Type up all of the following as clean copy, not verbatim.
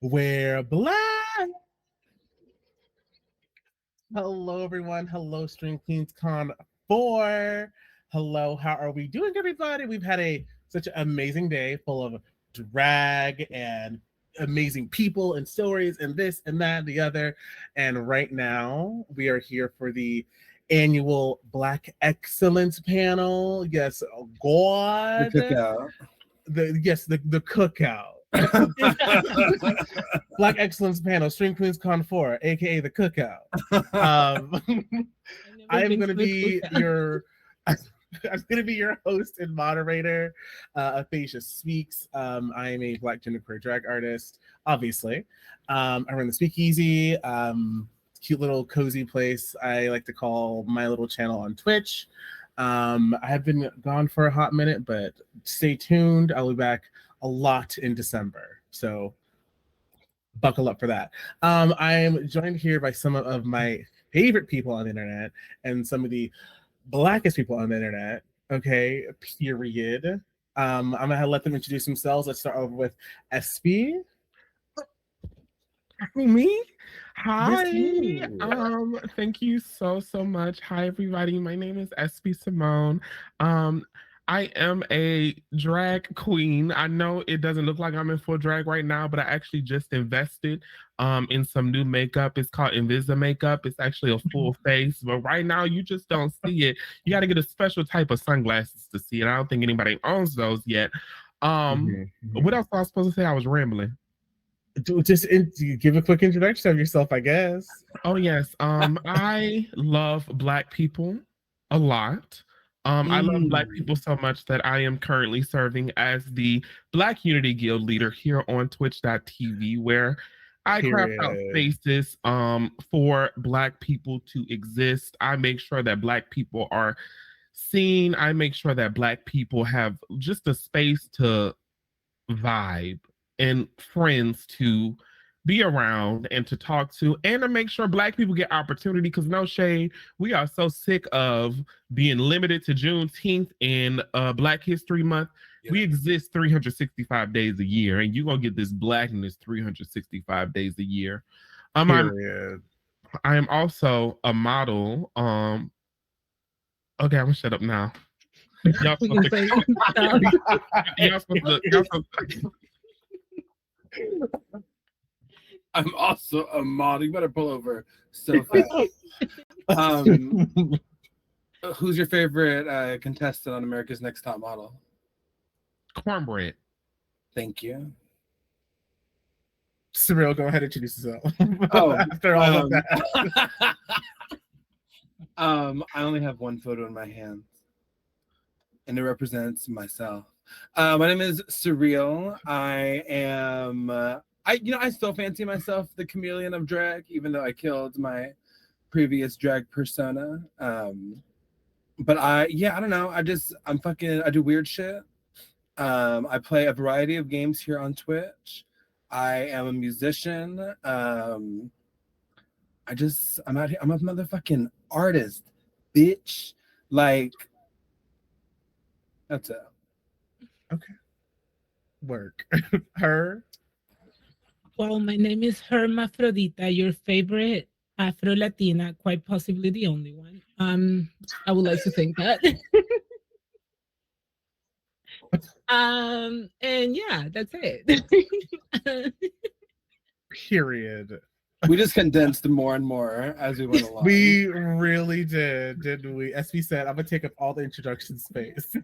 We're black. Hello, everyone. Hello, Stream Queens Con 4. Hello, how are we doing, everybody? We've had such an amazing day full of drag and amazing people and stories and this and that and the other. And right now, we are here for the annual Black Excellence panel. Yes, oh God. The cookout. The cookout. Black Excellence panel, Stream Queens Con 4, aka the cookout. I am going to be your host and moderator, Aphasia Speaks. I am a Black genderqueer drag artist, obviously. I run the Speakeasy, cute little cozy place I like to call my little channel on Twitch. I have been gone for a hot minute, but stay tuned. I'll be back a lot in December, so buckle up for that. I am joined here by some of my favorite people on the internet and some of the blackest people on the internet. Okay, period. I'm gonna let them introduce themselves. Let's start over with SP. Me? Hi. Yes, Thank you so much. Hi everybody. My name is SP Simone. I am a drag queen. I know it doesn't look like I'm in full drag right now, but I actually just invested in some new makeup. It's called Invisa makeup. It's actually a full face, but right now you just don't see it. You got to get a special type of sunglasses to see it. I don't think anybody owns those yet. What else was I supposed to say? I was rambling. Just give a quick introduction of yourself, I guess. Oh yes. I love Black people a lot. I love Black people so much that I am currently serving as the Black Unity Guild leader here on Twitch.tv, where I craft out spaces for Black people to exist. I make sure that Black people are seen. I make sure that Black people have just a space to vibe and friends to be around and to talk to, and to make sure Black people get opportunity, because no shade, we are so sick of being limited to Juneteenth and Black History Month. Yeah. We exist 365 days a year, and you're going to get this blackness 365 days a year. I am also a model. Okay, I'm going to shut up now. Y'all supposed to... I'm also a model. You better pull over so fast. Who's your favorite contestant on America's Next Top Model? Cornbread. Thank you. Surreal, go ahead and introduce yourself. After all of that. I only have one photo in my hands, and it represents myself. My name is Surreal. I am... I still fancy myself the chameleon of drag, even though I killed my previous drag persona. But I don't know. I do weird shit. I play a variety of games here on Twitch. I am a musician. I'm out here. I'm a motherfucking artist, bitch. Like, that's it. Okay. Work. Her. Well, my name is Hermaphrodita, your favorite Afro-Latina, quite possibly the only one. I would like to think that. And yeah, that's it. Period. We just condensed more and more as we went along. We really did, didn't we? As we said, I'm gonna take up all the introduction space.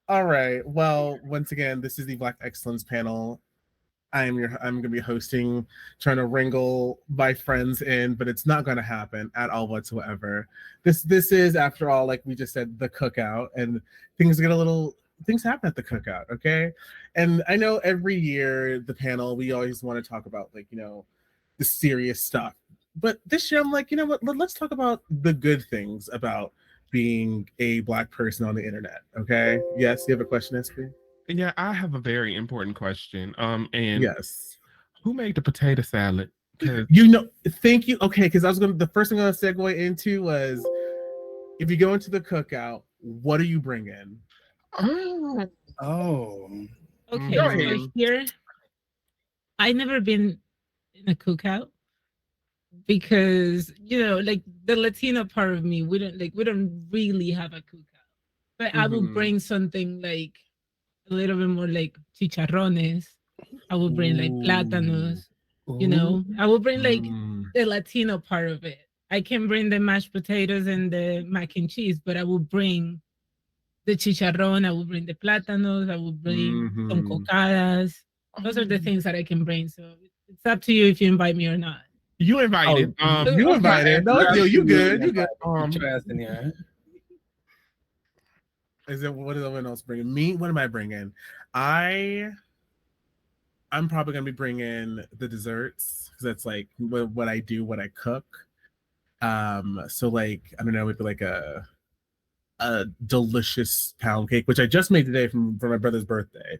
All right. Well, once again, this is the Black Excellence panel. I'm gonna be hosting, trying to wrangle my friends in, but it's not gonna happen at all whatsoever. This is, after all, like we just said, the cookout, and things happen at the cookout, okay? And I know every year the panel, we always want to talk about, like, the serious stuff. But this year I'm like, you know what, let's talk about the good things about being a Black person on the internet, okay? Yes, you have a question, SP? Yeah, I have a very important question. And yes, who made the potato salad? Thank you. Okay, because the first thing I was gonna segue into was, if you go into the cookout, what are you bringing? Oh. Okay, Go so ahead. here I never been in a cookout because like the Latino part of me, we don't really have a cookout. But I will bring something like a little bit more like chicharrones. I will bring like plátanos. I will bring like Mm. the Latino part of it. I can bring the mashed potatoes and the mac and cheese, but I will bring the chicharrón. I will bring the plátanos. I will bring some cocadas. Those are the things that I can bring. So it's up to you if you invite me or not. You invited. You okay. invited. No, you good. You good. Get your ass in here. Is it what is everyone else bringing? Me? What am I bringing? I'm probably gonna be bringing the desserts because that's like what I do, what I cook. So like I don't know, maybe like a delicious pound cake, which I just made today for my brother's birthday.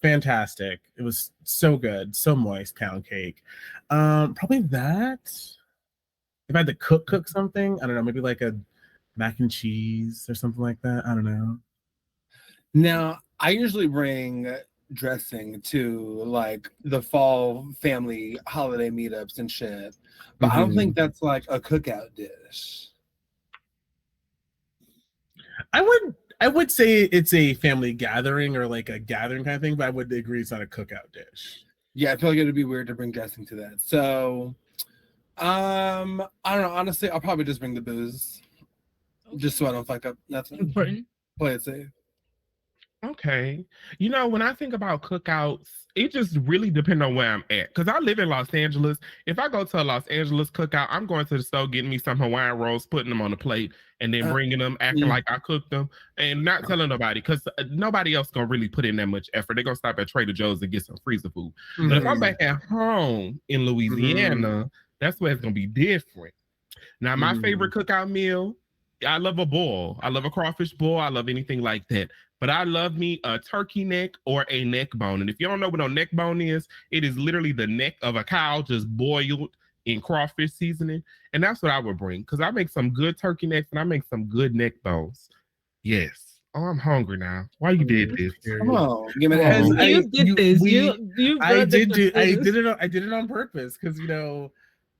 Fantastic! It was so good, so moist pound cake. Probably that. If I had to cook something, I don't know, maybe like a mac and cheese or something like that. I don't know. Now, I usually bring dressing to like the fall family holiday meetups and shit, but I don't think that's like a cookout dish. I would say it's a family gathering or like a gathering kind of thing, but I would agree it's not a cookout dish. Yeah, I feel like it'd be weird to bring dressing to that. So, I don't know. Honestly, I'll probably just bring the booze, just so I don't fuck up nothing. Important. Play it safe. Okay. When I think about cookouts, it just really depends on where I'm at. Because I live in Los Angeles. If I go to a Los Angeles cookout, I'm going to the store, getting me some Hawaiian rolls, putting them on the plate, and then bringing them, acting like I cooked them, and not telling nobody, because nobody else going to really put in that much effort. They're going to stop at Trader Joe's and get some freezer food. But if I'm back at home in Louisiana, that's where it's going to be different. Now, my favorite cookout meal, I love a boil. I love a crawfish boil. I love anything like that. But I love me a turkey neck or a neck bone. And if you don't know what a neck bone is, it is literally the neck of a cow just boiled in crawfish seasoning. And that's what I would bring, because I make some good turkey necks and I make some good neck bones. Yes. Oh, I'm hungry now. Why you did this? Come on, give me that. You did this. You I did it on purpose because when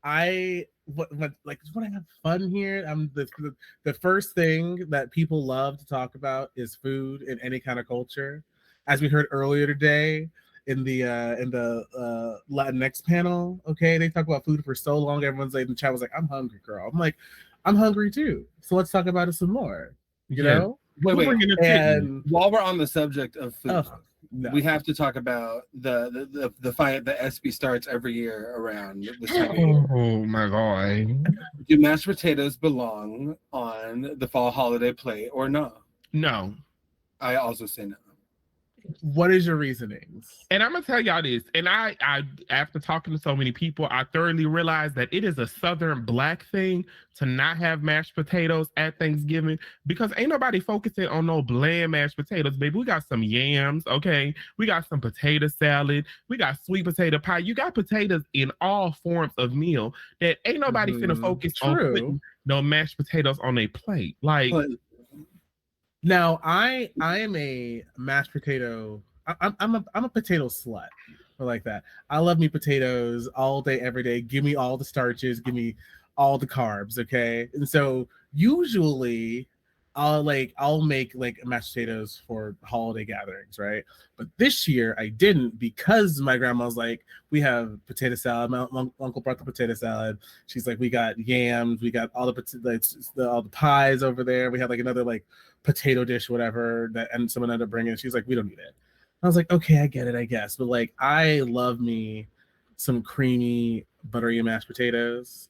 I have fun here, I'm the first thing that people love to talk about is food in any kind of culture. As we heard earlier today in the Latinx panel, okay, they talk about food for so long. Everyone's like in the chat was like, "I'm hungry, girl." I'm like, "I'm hungry too." So let's talk about it some more. You know? Wait. And while we're on the subject of food, no. We have to talk about the fight that SB starts every year around this time of year. Oh my God. Do mashed potatoes belong on the fall holiday plate or no? No. I also say no. What is your reasonings? And I'm gonna tell y'all this, and I after talking to so many people, I thoroughly realized that it is a Southern Black thing to not have mashed potatoes at Thanksgiving, because ain't nobody focusing on no bland mashed potatoes, baby. We got some yams, okay? We got some potato salad. We got sweet potato pie. You got potatoes in all forms of meal that ain't nobody finna focus on putting no mashed potatoes on a plate. Like, now I am a mashed potato. I'm a potato slut. I like that. I love me potatoes all day, every day. Give me all the starches. Give me all the carbs. Okay. And so usually I'll make like mashed potatoes for holiday gatherings, right? But this year I didn't, because my grandma was like, we have potato salad. My uncle brought the potato salad. She's like, we got yams, we got all the pies over there. We had like another like potato dish, whatever, that, and someone ended up bringing it. She's like, we don't need it. I was like, okay, I get it, I guess. But like, I love me some creamy, buttery mashed potatoes.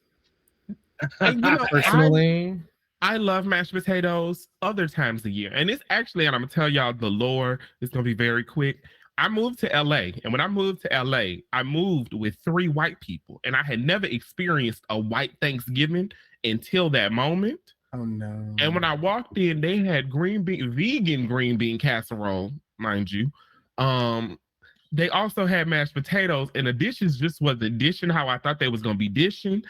Personally, I love mashed potatoes other times of the year. And it's actually, and I'm going to tell y'all the lore, it's going to be very quick. I moved to LA. And when I moved to LA, I moved with 3 white people. And I had never experienced a white Thanksgiving until that moment. Oh, no. And when I walked in, they had vegan green bean casserole, mind you. They also had mashed potatoes. And the dishes just wasn't dishing how I thought they was going to be dishing.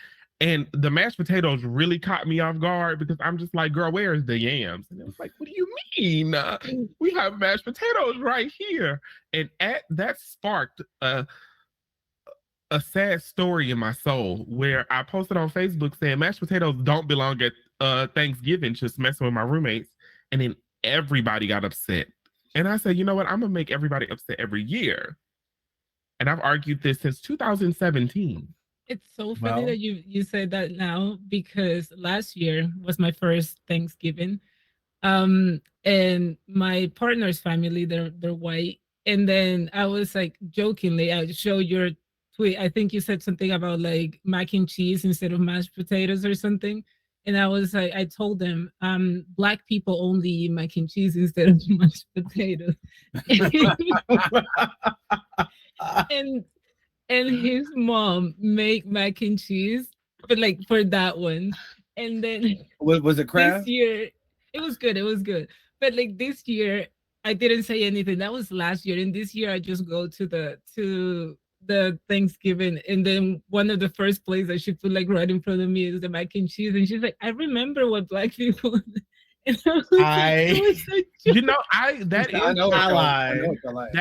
And the mashed potatoes really caught me off guard because I'm just like, girl, where's the yams? And it was like, what do you mean? We have mashed potatoes right here. And that sparked a sad story in my soul where I posted on Facebook saying mashed potatoes don't belong at Thanksgiving, just messing with my roommates. And then everybody got upset. And I said, you know what? I'm going to make everybody upset every year. And I've argued this since 2017. It's so funny that you said that now, because last year was my first Thanksgiving. And my partner's family, they're white. And then I was like jokingly, I showed your tweet. I think you said something about like mac and cheese instead of mashed potatoes or something. And I was like, I told them, Black people only eat mac and cheese instead of mashed potatoes. and his mom make mac and cheese, but like for that one. And then was it crab? This year, it was good. It was good. But like this year, I didn't say anything. That was last year. And this year I just go to the Thanksgiving, and then one of the first plates that she put like right in front of me is the mac and cheese. And she's like, I remember what Black people. And I was like, you know,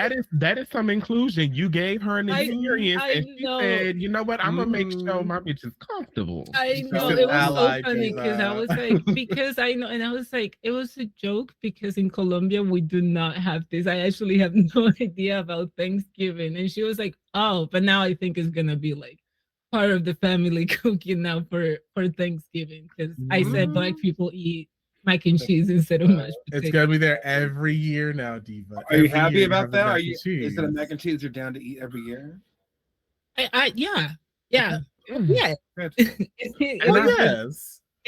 that is some inclusion. You gave her an experience, and she said, you know what, I'm gonna make sure my bitch is comfortable. I know, it was so funny because I was like, because I know, and I was like, it was a joke because in Colombia we do not have this. I actually have no idea about Thanksgiving. And she was like, oh, but now I think it's gonna be like part of the family cooking now for Thanksgiving, because I said Black people eat mac and cheese instead of mashed potatoes. It's gonna be there every year now, Diva. Are you happy about that? Are you? Is it a mac and cheese you're down to eat every year? Yeah. Yes. It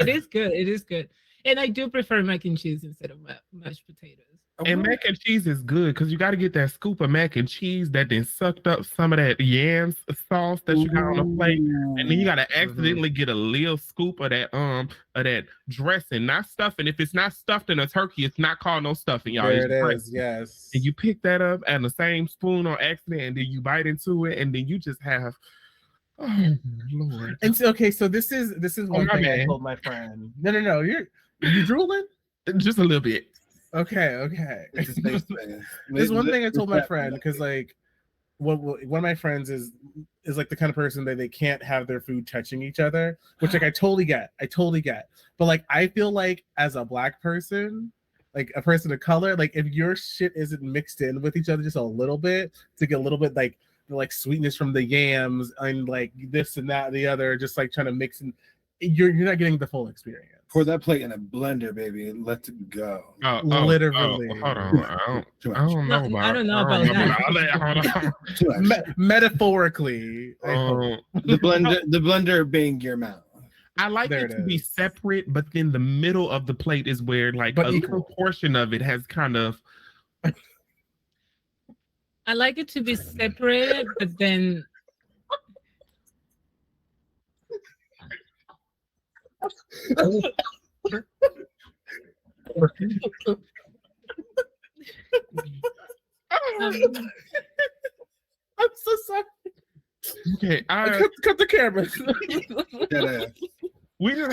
is good. It is good. And I do prefer mac and cheese instead of mashed potatoes. And mac and cheese is good because you got to get that scoop of mac and cheese that then sucked up some of that yams sauce that you got on the plate, and then you got to accidentally get a little scoop of that dressing, not stuffing. If it's not stuffed in a turkey, it's not called no stuffing, y'all. There it is, yes. And you pick that up and the same spoon on accident, and then you bite into it, and then you just have. Oh Lord! And so, okay, so this is one thing I told my friend. No, you drooling? Just a little bit. Okay. There's one thing I told my friend, because like one of my friends is like the kind of person that they can't have their food touching each other, which like I totally get. But like I feel like as a Black person, like a person of color, like if your shit isn't mixed in with each other just a little bit to get a little bit like sweetness from the yams and like this and that and the other, just like trying to mix in, you're not getting the full experience. Pour that plate in a blender, baby, and let it go. Literally. Hold on. I don't know about that. Metaphorically. The blender being your mouth. I like it to be separate, but then the middle of the plate is where like a little portion of it has kind of. I like it to be separated, but then. I'm so sorry. Okay, cut the camera. We just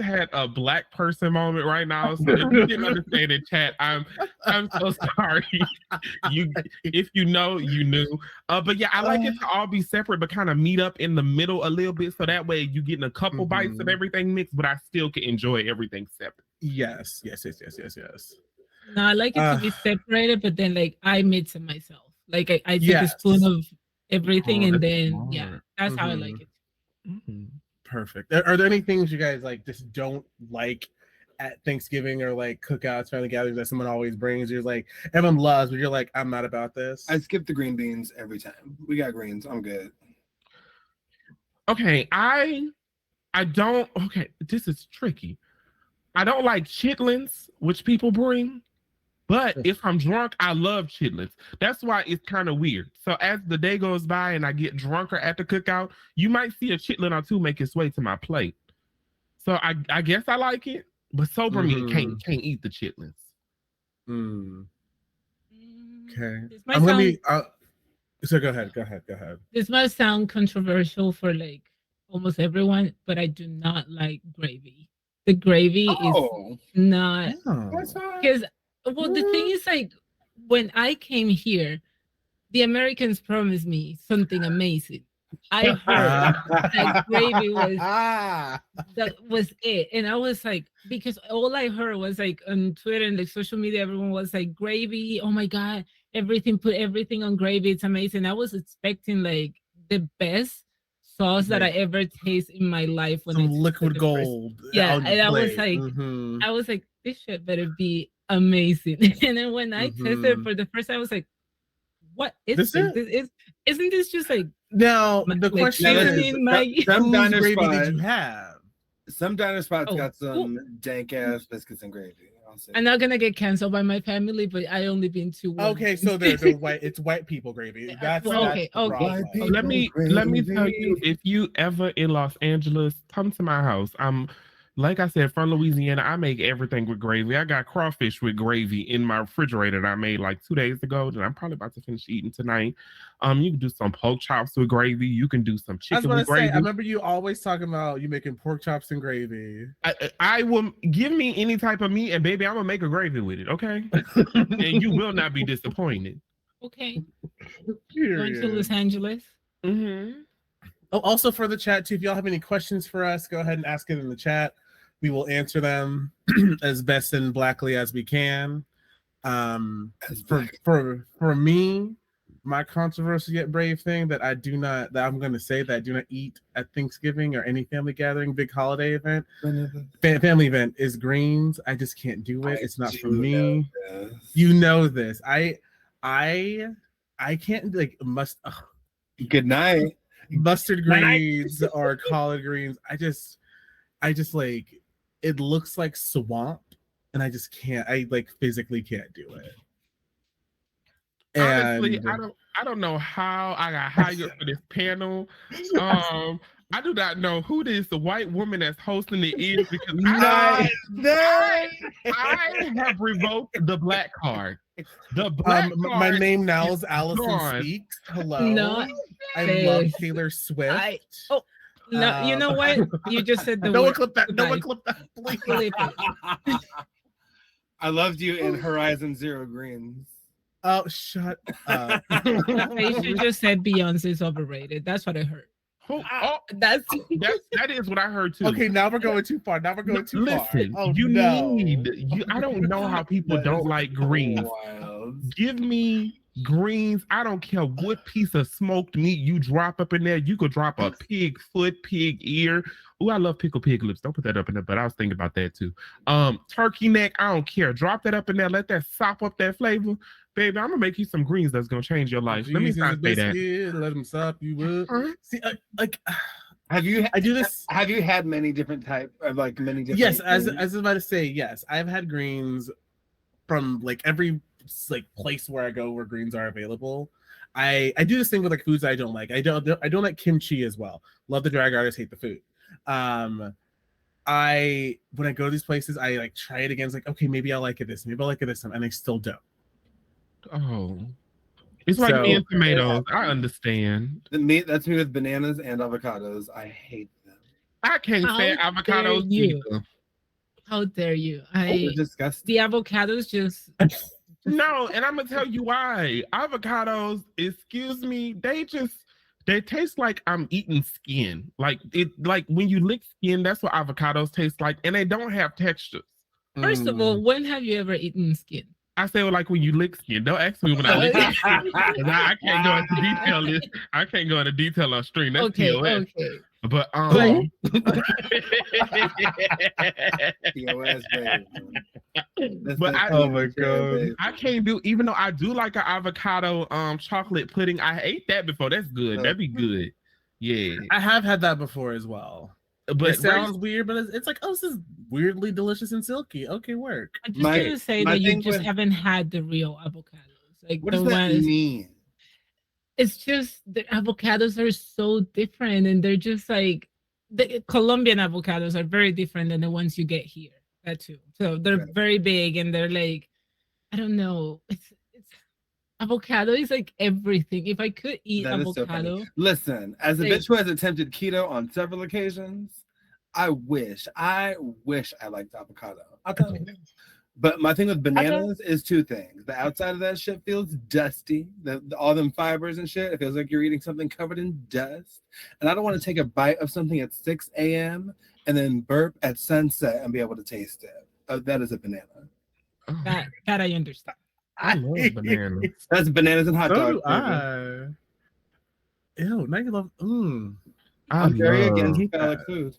had a Black person moment right now. So if you didn't understand in chat, I'm so sorry. If you know, you knew. But yeah, I like it to all be separate, but kind of meet up in the middle a little bit, so that way you getting a couple bites of everything mixed, but I still can enjoy everything separate. Yes. No, I like it to be separated, but then like I mix it myself. Like I take a spoon of everything, and then that's how I like it. Perfect. Are there any things you guys like just don't like at Thanksgiving or like cookouts, family gatherings that someone always brings? You're like, everyone loves, but you're like, I'm not about this. I skip the green beans every time. We got greens. I'm good. Okay, I don't. Okay, this is tricky. I don't like chitlins, which people bring. But if I'm drunk, I love chitlins. That's why it's kind of weird. So as the day goes by and I get drunker at the cookout, you might see a chitlin or two make its way to my plate. So I guess I like it, but sober me can't eat the chitlins. Okay. So go ahead. This might sound controversial for like almost everyone, but I do not like gravy. The gravy is Oh, not Oh. that's fine. because well the thing is like when I came here, the Americans promised me something amazing. I heard that gravy was that was it. And I was like, because all I heard was like on Twitter and like social media, everyone was like gravy. Oh my God, everything, put everything on gravy. It's amazing. I was expecting like the best sauce that I ever taste in my life when I Some tasted liquid the first- gold. Yeah. on the And plate. Mhm. I was like, this shit better be amazing. And then when I tasted it Mhm. for the first time, I was like, what is This this? it? Isn't this just like Now the like question is, seasoning my some whose diner gravy spot, did you have? some diner spots Oh, got some dank ass biscuits and gravy. I'll say. I'm not gonna get canceled by my family, but I only been to one. Okay, so they're white. It's white people gravy. That's Well, that's okay, the okay. problem. White Let me tell you, Gravy. if you ever in Los Angeles, come to my house. I'm like I said, from Louisiana. I make everything with gravy. I got crawfish with gravy in my refrigerator that I made like 2 days ago that I'm probably about to finish eating tonight. You can do some pork chops with gravy. You can do some I was chicken gonna with say, gravy. I remember you always talking about you making pork chops and gravy. I will give me any type of meat, and baby, I'm gonna make a gravy with it. Okay, and you will not be disappointed. Okay, going to Period. Los Angeles. Mm-hmm. Oh, also for the chat too, if y'all have any questions for us, go ahead and ask it in the chat. We will answer them as best and blackly as we can. For me, my controversial yet brave thing that I'm going to say that I do not eat at Thanksgiving or any family gathering, big holiday event, family event is greens. I just can't do it. It's not for me. You know this. I can't like Good night. mustard greens or collard greens. I just like it looks like swamp and I just can't. I like physically can't do it. Honestly, And I don't know how I got hired for this panel. I do not know who this the white woman that's hosting it is because I have revoked the black card. The black card. my name now is Allison gone. Speaks. Hello. No, I love this. Taylor Swift. No, you know what? You just said the no one word. clip that. No one Goodbye. clip that. Please. Clip it. I loved you in Horizon Zero Greens. Oh, shut up. Aisha just said Beyonce's overrated. That's what I heard. That is what I heard too. Okay, now we're going too far. Now we're going too far. Listen, Oh, you no. need. I don't know how people don't like greens. Wild. Give me greens. I don't care what piece of smoked meat you drop up in there. You could drop a pig foot, pig ear. Oh, I love pickled pig lips. Don't put that up in there, but I was thinking about that too. Turkey neck. I don't care. Drop that up in there. Let that sop up that flavor. Baby, I'm gonna make you some greens that's gonna change your life. Let me not say that. Let them stop you. See, like, Have you? I do this. Have you had many different type of like many different? Yes, as things? I was about to say, yes, I've had greens from like every like place where I go where greens are available. I do this thing with like foods I don't like. I don't like kimchi as well. Love the drag artists, hate the food. When I go to these places, I like try it again. It's like, okay, maybe I'll like it this, maybe I'll like it this time, and I still don't. Oh, it's like me and tomatoes. I understand. That's me with bananas and avocados. I hate them. I can't stand How avocados dare you? either. How dare you? They're disgusting. The avocados just No, and I'm gonna tell you why. Avocados, excuse me, they taste like I'm eating skin. Like when you lick skin, that's what avocados taste like, and they don't have textures. First of all, when have you ever eaten skin? I say like when you lick skin. Don't ask me when I lick skin. I can't go into detail. I can't go into detail on stream. That's Okay, TOS. okay. But TOS, babe. But oh my god, I can't do. Even though I do like an avocado chocolate pudding, I ate that before. That's good. That'd be good. Yeah, I have had that before as well. but It sounds weird, but it's like, oh, this is weirdly delicious and silky. Okay, work. I'm just gonna say that you just haven't had the real avocados. Like What the does that ones, mean? it's just the avocados are so different, and they're just like the Colombian avocados are very different than the ones you get here. That too. So they're very big, and they're like, I don't know. It's avocado is like everything. If I could eat That is so funny. avocado, Listen, as a Like- bitch who has attempted keto on several occasions, I wish I liked avocado. I'll tell you. But my thing with bananas is two things. The outside of that shit feels dusty. All them fibers and shit. It feels like you're eating something covered in dust. And I don't want to take a bite of something at 6 a.m. and then burp at sunset and be able to taste it. That is a banana. Oh, that I understand. I love bananas. That's bananas and hot So dogs. do I. Ew, now you love. I'm very against love, phallic food.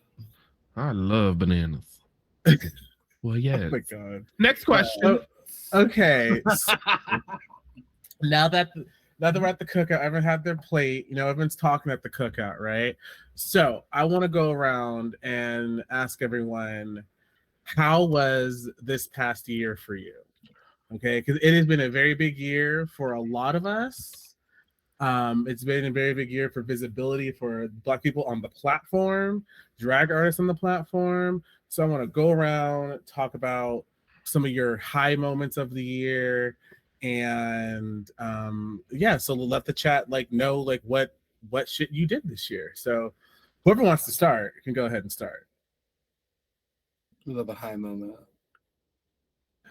I love bananas. Well, yes. Oh my god. Next question. Okay. now that we're at the cookout, everyone had their plate. You know, everyone's talking at the cookout, right? So I want to go around and ask everyone, how was this past year for you? Okay, because it has been a very big year for a lot of us. It's been a very big year for visibility for Black people on the platform, drag artists on the platform. So I want to go around, talk about some of your high moments of the year, and yeah, so we'll let the chat know what shit you did this year. So whoever wants to start can go ahead and start. We love a high moment.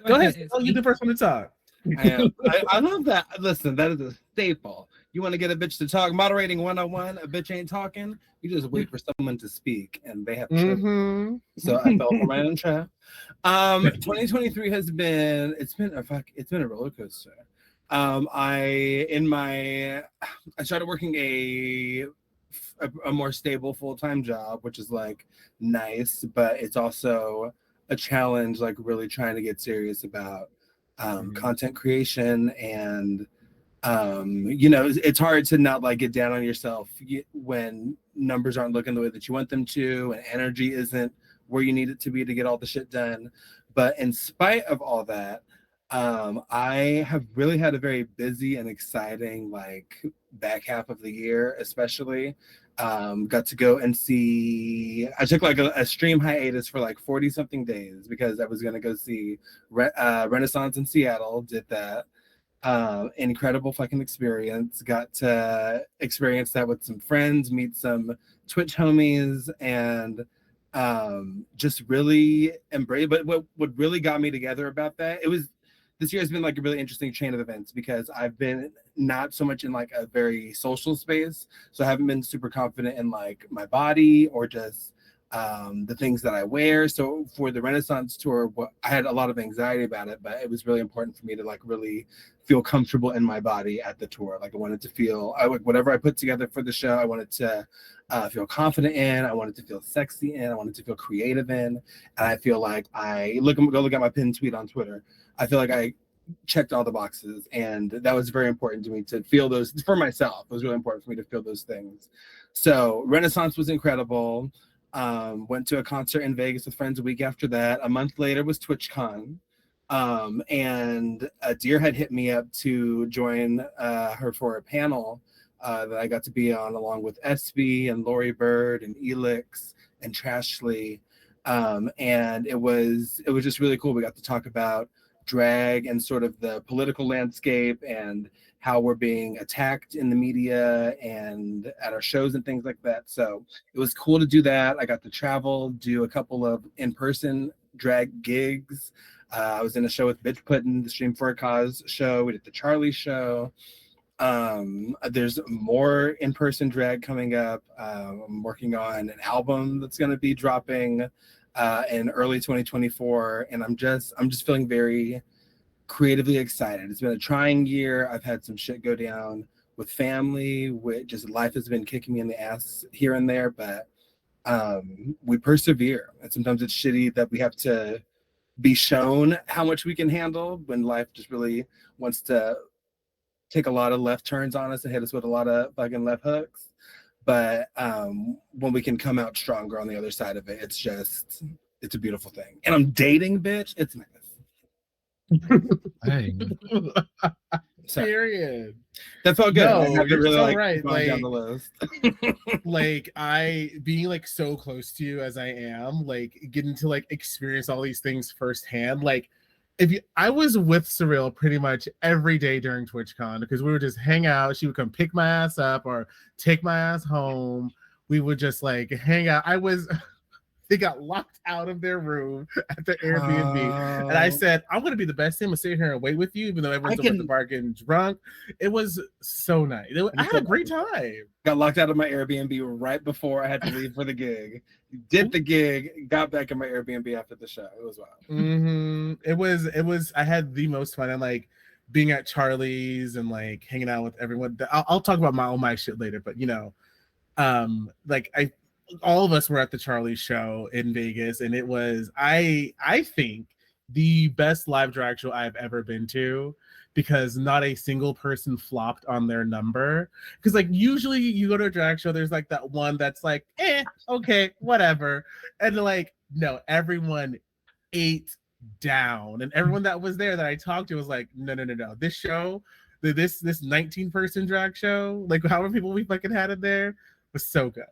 Go ahead. Izzy. Oh, you're the first one to talk. I love that. Listen, that is a staple. You want to get a bitch to talk, moderating 101, a bitch ain't talking. You just wait for someone to speak, and they have to. Mm-hmm. So I fell for my own trap. 2023 has been a roller coaster. I started working a more stable full-time job, which is like nice, but it's also a challenge, like really trying to get serious about content creation. And it's hard to not like get down on yourself when numbers aren't looking the way that you want them to, and energy isn't where you need it to be to get all the shit done. But in spite of all that, I have really had a very busy and exciting back half of the year, especially. Got to go and see, I took a stream hiatus for 40 something days because I was going to go see Renaissance in Seattle. Did that. Incredible fucking experience. Got to experience that with some friends, meet some Twitch homies, and just really embrace. But what really got me together about that, this year has been a really interesting chain of events because I've been not so much in a very social space, so I haven't been super confident in my body or just the things that I wear. So for the Renaissance tour, I had a lot of anxiety about it, but it was really important for me to really feel comfortable in my body at the tour. I wanted to feel whatever I put together for the show, I wanted to feel confident in, I wanted to feel sexy in, I wanted to feel creative in. And I feel like go look at my pinned tweet on Twitter. I feel like I checked all the boxes, and that was very important to me to feel those for myself. It was really important for me to feel those things. So Renaissance was incredible. Went to a concert in Vegas with friends a week after that. A month later was TwitchCon. And Deer had hit me up to join her for a panel that I got to be on along with SB and Lori Bird and Elix and Trashly. And it was just really cool. We got to talk about drag and sort of the political landscape and how we're being attacked in the media and at our shows and things like that. So it was cool to do that. I got to travel, do a couple of in-person drag gigs. I was in a show with Bitch Puddin', the Stream for a Cause show. We did the Charlie show. There's more in-person drag coming up. I'm working on an album that's going to be dropping in early 2024, and I'm just feeling very creatively excited. It's been a trying year. I've had some shit go down with family, just life has been kicking me in the ass here and there, but we persevere. And sometimes it's shitty that we have to be shown how much we can handle when life just really wants to take a lot of left turns on us and hit us with a lot of fucking left hooks. But when we can come out stronger on the other side of it, it's a beautiful thing. And I'm dating, bitch. It's nice. Hey. Period. That felt good. No, I had to you're really so right. going down the list. I being so close to you as I am, getting to experience all these things firsthand, I was with Surreal pretty much every day during TwitchCon because we would just hang out. She would come pick my ass up or take my ass home. We would just like hang out. They got locked out of their room at the Airbnb. And I said, I'm going to be the best. I'm going to sit here and wait with you, even though everyone's at the bar getting drunk. It was so nice. I had a great time. Got locked out of my Airbnb right before I had to leave for the gig. Did the gig, got back in my Airbnb after the show. It was wild. Mm-hmm. It was, I had the most fun. And like being at Charlie's and like hanging out with everyone. I'll talk about all my shit later, but you know, all of us were at the Charlie show in Vegas, and it was I think the best live drag show I've ever been to, because not a single person flopped on their number. Because like usually you go to a drag show, there's like that one that's like, okay, whatever, and like no, everyone ate down, and everyone that was there that I talked to was like, no, this show, this 19-person drag show, like however people we fucking had in there, was so good.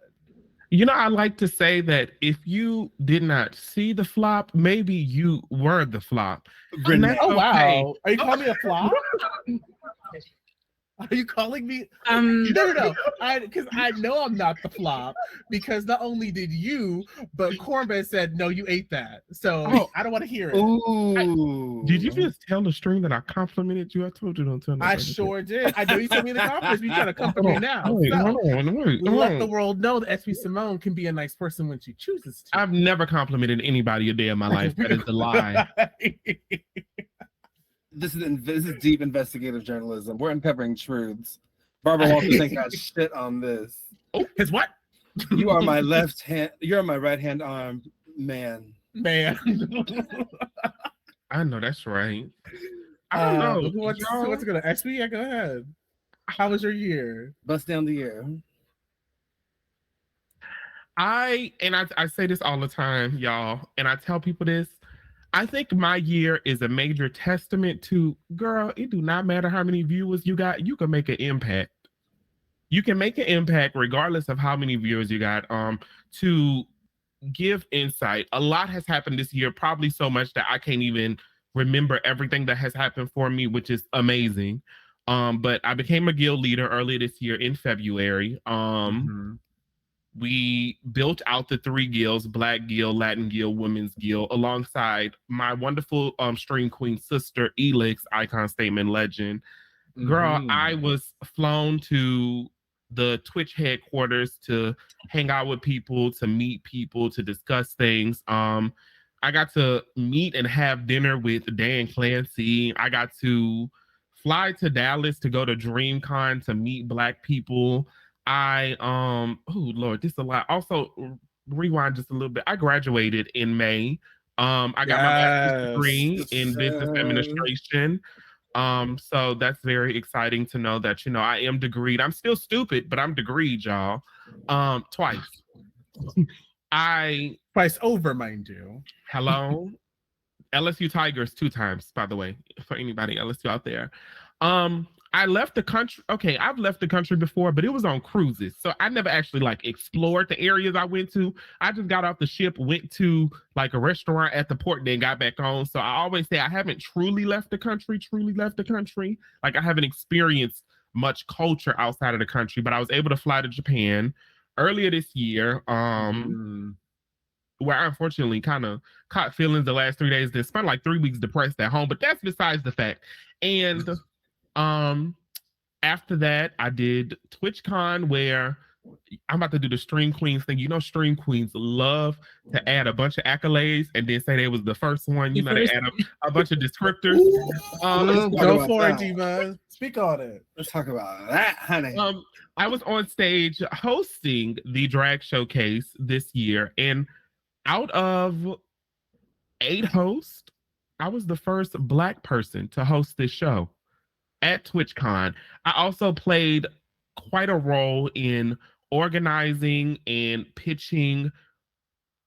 You know, I like to say that if you did not see the flop, maybe you were the flop. Oh, wow. Are you calling me a flop? Are you calling me? No. Because I know I'm not the flop, because not only did you, but Corbin said, no, you ate that. So I don't want to hear it. Ooh. Did you just tell the stream that I complimented you? I told you don't tell nobody. I sure did. I know you told me the compliment. You're trying to comfort me now. Wait. Let the world know that SB Simone can be a nice person when she chooses to. I've never complimented anybody a day in my life. That is a lie. This is deep investigative journalism. We're uncovering truths. Barbara Walters ain't got shit on this. Oh, his what? You are my left hand. You're my right hand arm, man. I know that's right. I don't know. What's gonna SB? Yeah, go ahead. How was your year? Bust down the year. I say this all the time, y'all, and I tell people this. I think my year is a major testament to, girl, it do not matter how many viewers you got, you can make an impact. You can make an impact regardless of how many viewers you got. To give insight, a lot has happened this year, probably so much that I can't even remember everything that has happened for me, which is amazing. But I became a guild leader earlier this year in February. We built out the 3 guilds, Black Guild, Latin Guild, Women's Guild, alongside my wonderful stream queen sister, Elix, Icon Statement Legend. Girl, I was flown to the Twitch headquarters to hang out with people, to meet people, to discuss things. I got to meet and have dinner with Dan Clancy. I got to fly to Dallas to go to DreamCon to meet Black people. Oh Lord, this is a lot. Also, rewind just a little bit. I graduated in May. I got my master's degree in business administration. So that's very exciting to know that, you know, I am degreed. I'm still stupid, but I'm degreed, y'all. Twice. Twice over, mind you. Hello. LSU Tigers 2 times, by the way, for anybody LSU out there. I left the country. Okay, I've left the country before, but it was on cruises. So I never actually like explored the areas I went to. I just got off the ship, went to like a restaurant at the port, then got back on. So I always say I haven't truly left the country. Like I haven't experienced much culture outside of the country, but I was able to fly to Japan earlier this year. Where I unfortunately kind of caught feelings the last 3 days. Then spent like 3 weeks depressed at home, but that's besides the fact. And after that, I did TwitchCon, where I'm about to do the Stream Queens thing. You know, Stream Queens love to add a bunch of accolades and then say they was the first one. You know, they add a bunch of descriptors. Go for it, Diva. Speak on it. Let's talk about that, honey. I was on stage hosting the drag showcase this year, and out of 8 hosts, I was the first Black person to host this show at TwitchCon. I also played quite a role in organizing and pitching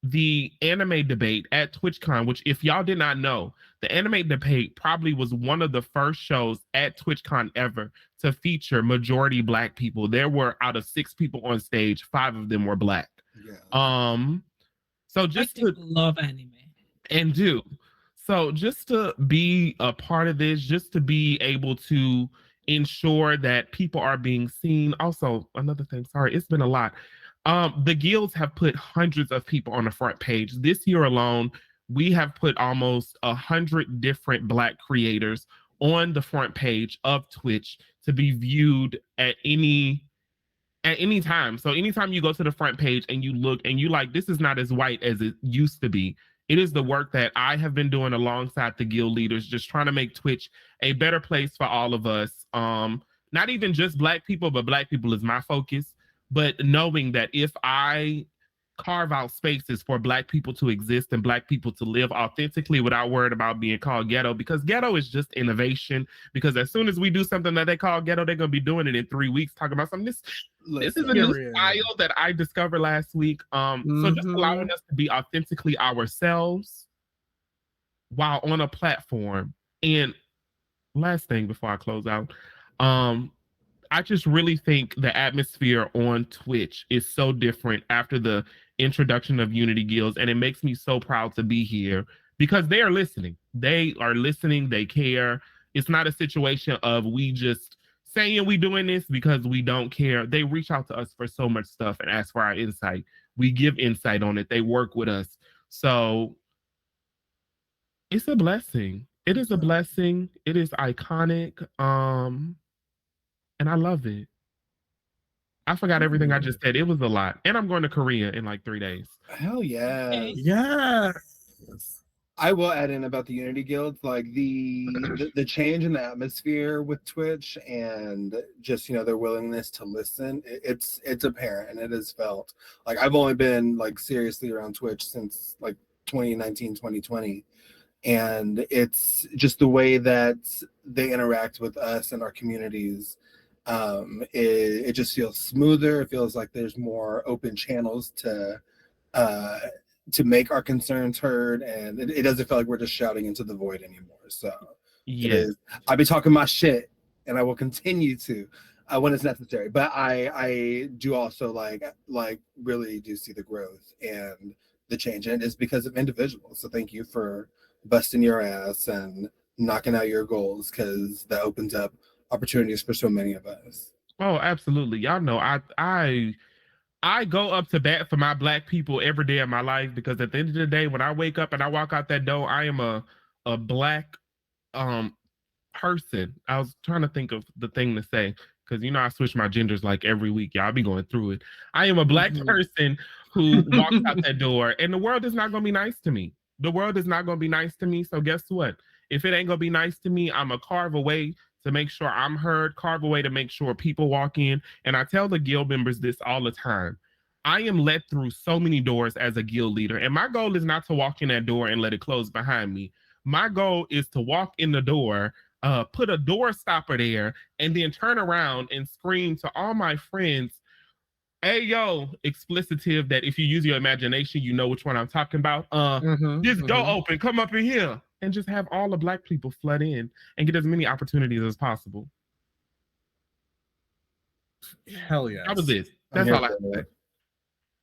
the anime debate at TwitchCon, which, if y'all did not know, the anime debate probably was one of the first shows at TwitchCon ever to feature majority Black people. There were, out of 6 people on stage, 5 of them were Black. Yeah. So just to love anime and do. So just to be a part of this, just to be able to ensure that people are being seen. Also, another thing, sorry, it's been a lot. The guilds have put hundreds of people on the front page. This year alone, we have put almost 100 different Black creators on the front page of Twitch to be viewed at any time. So anytime you go to the front page and you look and you like, this is not as white as it used to be. It is the work that I have been doing alongside the guild leaders, just trying to make Twitch a better place for all of us. Not even just Black people, but Black people is my focus. But knowing that if I carve out spaces for Black people to exist and Black people to live authentically without worrying about being called ghetto, because ghetto is just innovation. Because as soon as we do something that they call ghetto, they're going to be doing it in 3 weeks, talking about something. This is a new style that I discovered last week. So just allowing us to be authentically ourselves while on a platform. And last thing before I close out, I just really think the atmosphere on Twitch is so different after the introduction of Unity Guilds, and it makes me so proud to be here because they are listening. They are listening. They care. It's not a situation of we just saying we doing this because we don't care. They reach out to us for so much stuff and ask for our insight. We give insight on it. They work with us. So it's a blessing. It is a blessing. It is iconic. And I love it. I forgot everything I just said. It was a lot. And I'm going to Korea in like 3 days. Hell yeah. Yes. I will add in about the Unity Guilds, like the change in the atmosphere with Twitch and just, you know, their willingness to listen. It's apparent and it is felt. Like I've only been like seriously around Twitch since like 2019, 2020. And it's just the way that they interact with us and our communities. It just feels smoother. It feels like there's more open channels to make our concerns heard, and it doesn't feel like we're just shouting into the void anymore. So it is. I'll be talking my shit, and I will continue to when it's necessary. But I do also like really do see the growth and the change, and it's because of individuals. So thank you for busting your ass and knocking out your goals, because that opens up opportunities for so many of us. Oh, absolutely. Y'all know I go up to bat for my Black people every day of my life, because at the end of the day, when I wake up and I walk out that door, I am a Black person. I was trying to think of the thing to say, because you know I switch my genders like every week. Y'all be going through it. I am a Black person who walks out that door, and the world is not going to be nice to me. The world is not going to be nice to me. So guess what? If it ain't going to be nice to me, I'm going to carve away to make sure I'm heard, carve away to make sure people walk in. And I tell the guild members this all the time. I am let through so many doors as a guild leader. And my goal is not to walk in that door and let it close behind me. My goal is to walk in the door, put a door stopper there, and then turn around and scream to all my friends, hey, yo, explicitive, that if you use your imagination, you know which one I'm talking about. This door open, come up in here. And just have all the Black people flood in and get as many opportunities as possible. Hell yeah. That was it. That's all I have to say.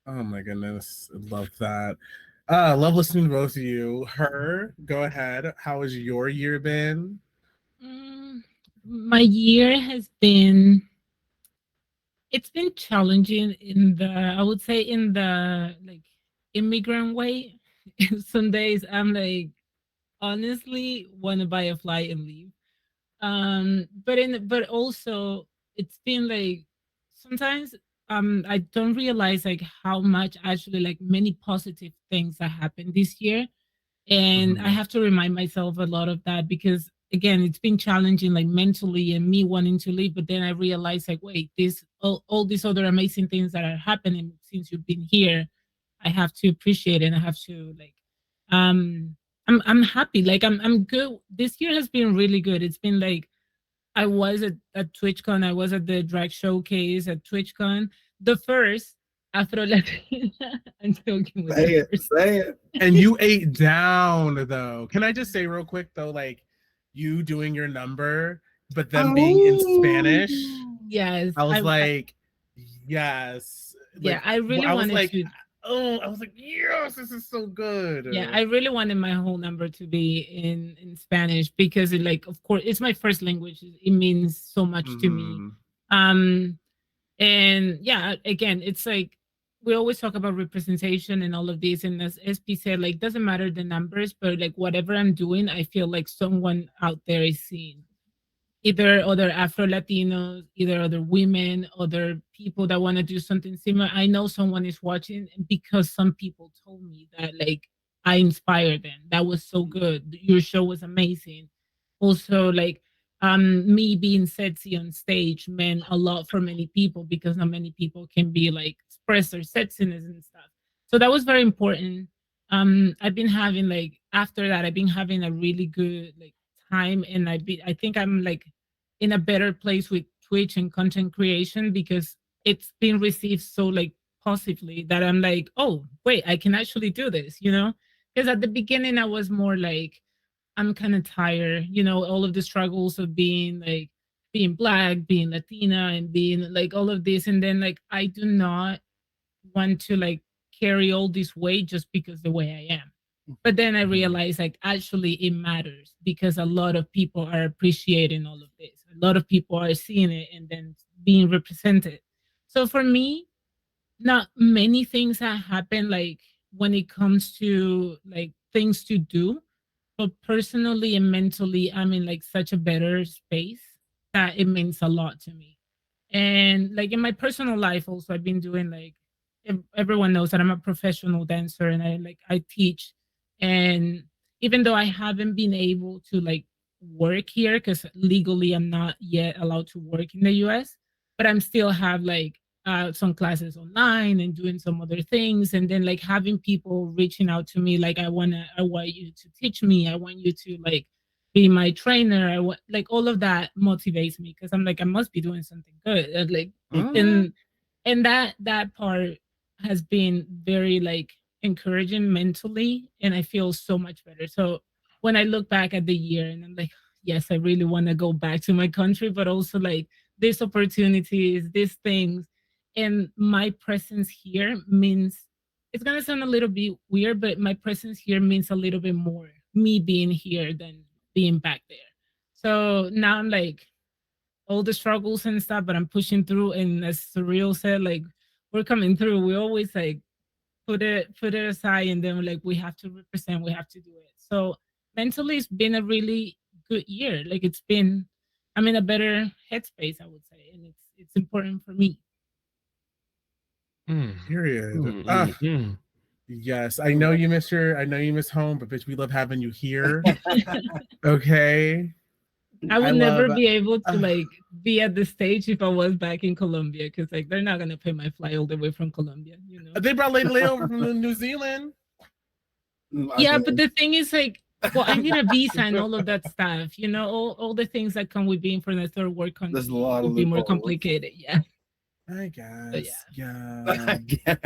Oh my goodness. I love that. Love listening to both of you. Her, go ahead. How has your year been? My year has been, it's been challenging in the, I would say in the like immigrant way. Some days I'm like, honestly want to buy a flight and leave. But also it's been like sometimes I don't realize like how much actually like many positive things that happened this year. And I have to remind myself a lot of that, because again, it's been challenging like mentally and me wanting to leave. But then I realized like, wait, this all these other amazing things that are happening since you've been here, I have to appreciate it, and I have to like I'm happy. Like I'm good. This year has been really good. It's been like I was at TwitchCon. I was at the drag showcase at TwitchCon. The first Afro Latina. I'm joking with say it. And you ate down though. Can I just say real quick though, like you doing your number, but them being in Spanish. Yes. I was like, yes. Yeah, like, I really wanted like, to. oh, I was like, yes, this is so good. Yeah, I really wanted my whole number to be in Spanish because it, like, of course, it's my first language. It means so much to me. Mhm. Um, and yeah, again, it's like we always talk about representation and all of this, and as SP said, like, doesn't matter the numbers, but like whatever I'm doing, I feel like someone out there is seeing either other Afro Latinos, either other women, other people that want to do something similar. I know someone is watching because some people told me that, like, I inspired them. That was so good. Your show was amazing. Also, like, me being sexy on stage meant a lot for many people because not many people can be like express their sexiness and stuff. So that was very important. I've been having, like, after that, I've been having a really good, like, time, and I think I'm like in a better place with Twitch and content creation because it's been received so, like, positively that I'm like, oh wait, I can actually do this, you know? Because at the beginning I was more like, I'm kind of tired, you know, all of the struggles of being like being black, being Latina, and being like all of this, and then like I do not want to like carry all this weight just because the way I am. But then I realized like actually it matters because a lot of people are appreciating all of this. A lot of people are seeing it and then being represented. So for me, not many things have happened like when it comes to like things to do, but personally and mentally, I'm in like such a better space that it means a lot to me. And like in my personal life, also, I've been doing like everyone knows that I'm a professional dancer and I teach. And even though I haven't been able to like work here because legally I'm not yet allowed to work in the US, but I'm still have like some classes online and doing some other things, and then like having people reaching out to me like I want you to teach me, I want you to like be my trainer. I want like all of that motivates me because I'm like I must be doing something good. And like Oh. and that part has been very like encouraging mentally, and I feel so much better. So when I look back at the year and I'm like, yes, I really want to go back to my country, but also like these opportunities, these things, and my presence here means it's gonna sound a little bit weird, but my presence here means a little bit more me being here than being back there. So now I'm like all the struggles and stuff, but I'm pushing through. And as Surreal said, like we're coming through. We always like put it aside, and then we're like we have to represent, we have to do it. So mentally, it's been a really good year. Like it's been, I'm in a better headspace, I would say, and it's important for me. Mm, Period. mm, mm, mm. Yes, I know you miss home, but bitch, we love having you here. Okay. I I would never love be able to uh, like be at the stage if I was back in Colombia because like they're not gonna pay my fly all the way from Colombia, you know. they brought Lady Lay over from New Zealand. Yeah, but the thing is like, well, I need a visa and all of that stuff, you know, all the things that come with being from a third world country. There's a lot of would be more loopholes. complicated. Yeah. I But guess. yeah. Yeah.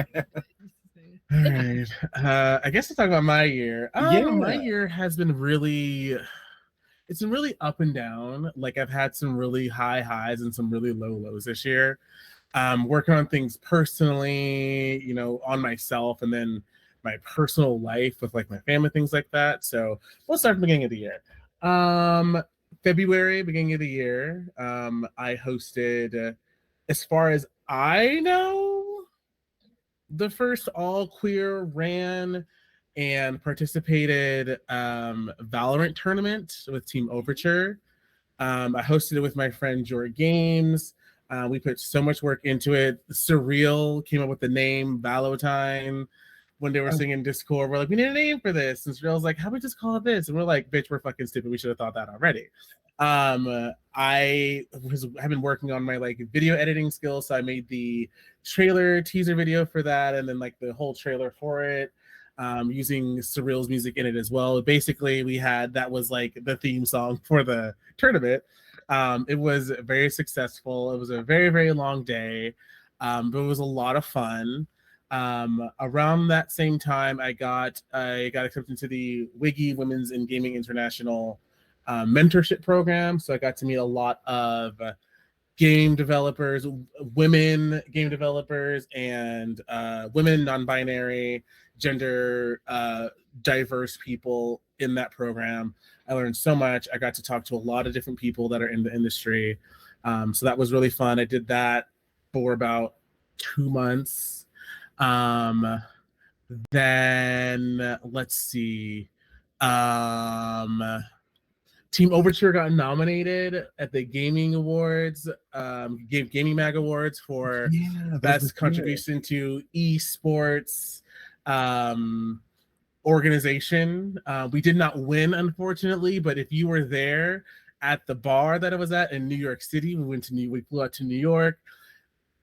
All right. I guess to talk about my year. My Yeah. year has been really it's been really up and down. Like I've had some really high highs and some really low lows this year. Working on things personally, you know, on myself, and then my personal life with like my family, things like that. So we'll start at the beginning of the year. February, beginning of the year, I hosted, as far as I know, the first all queer ran and participated Valorant tournament with Team Overture. I hosted it with my friend Jory Games. We put so much work into it. Surreal came up with the name Valotine when they were singing Discord. We're like, we need a name for this. And Surreal's like, how about we just call it this? And we're like, bitch, we're fucking stupid. We should have thought that already. I've been working on my like video editing skills. So I made the trailer teaser video for that, and then like the whole trailer for it. Using Surreal's music in it as well. Basically, that was like the theme song for the tournament. It was very successful. It was a very, very long day, but it was a lot of fun. Around that same time, I got accepted into the Wiggy Women's in Gaming International mentorship program. So I got to meet a lot of game developers, women game developers, and women, non-binary, gender diverse people in that program. I learned so much. I got to talk to a lot of different people that are in the industry. So that was really fun. I did that for about 2 months. Then let's see. Team Overture got nominated at the Gaming Awards, Gaming Mag Awards for best contribution to esports organization. We did not win, unfortunately, but if you were there at the bar that I was at in New York City, we flew out to New York.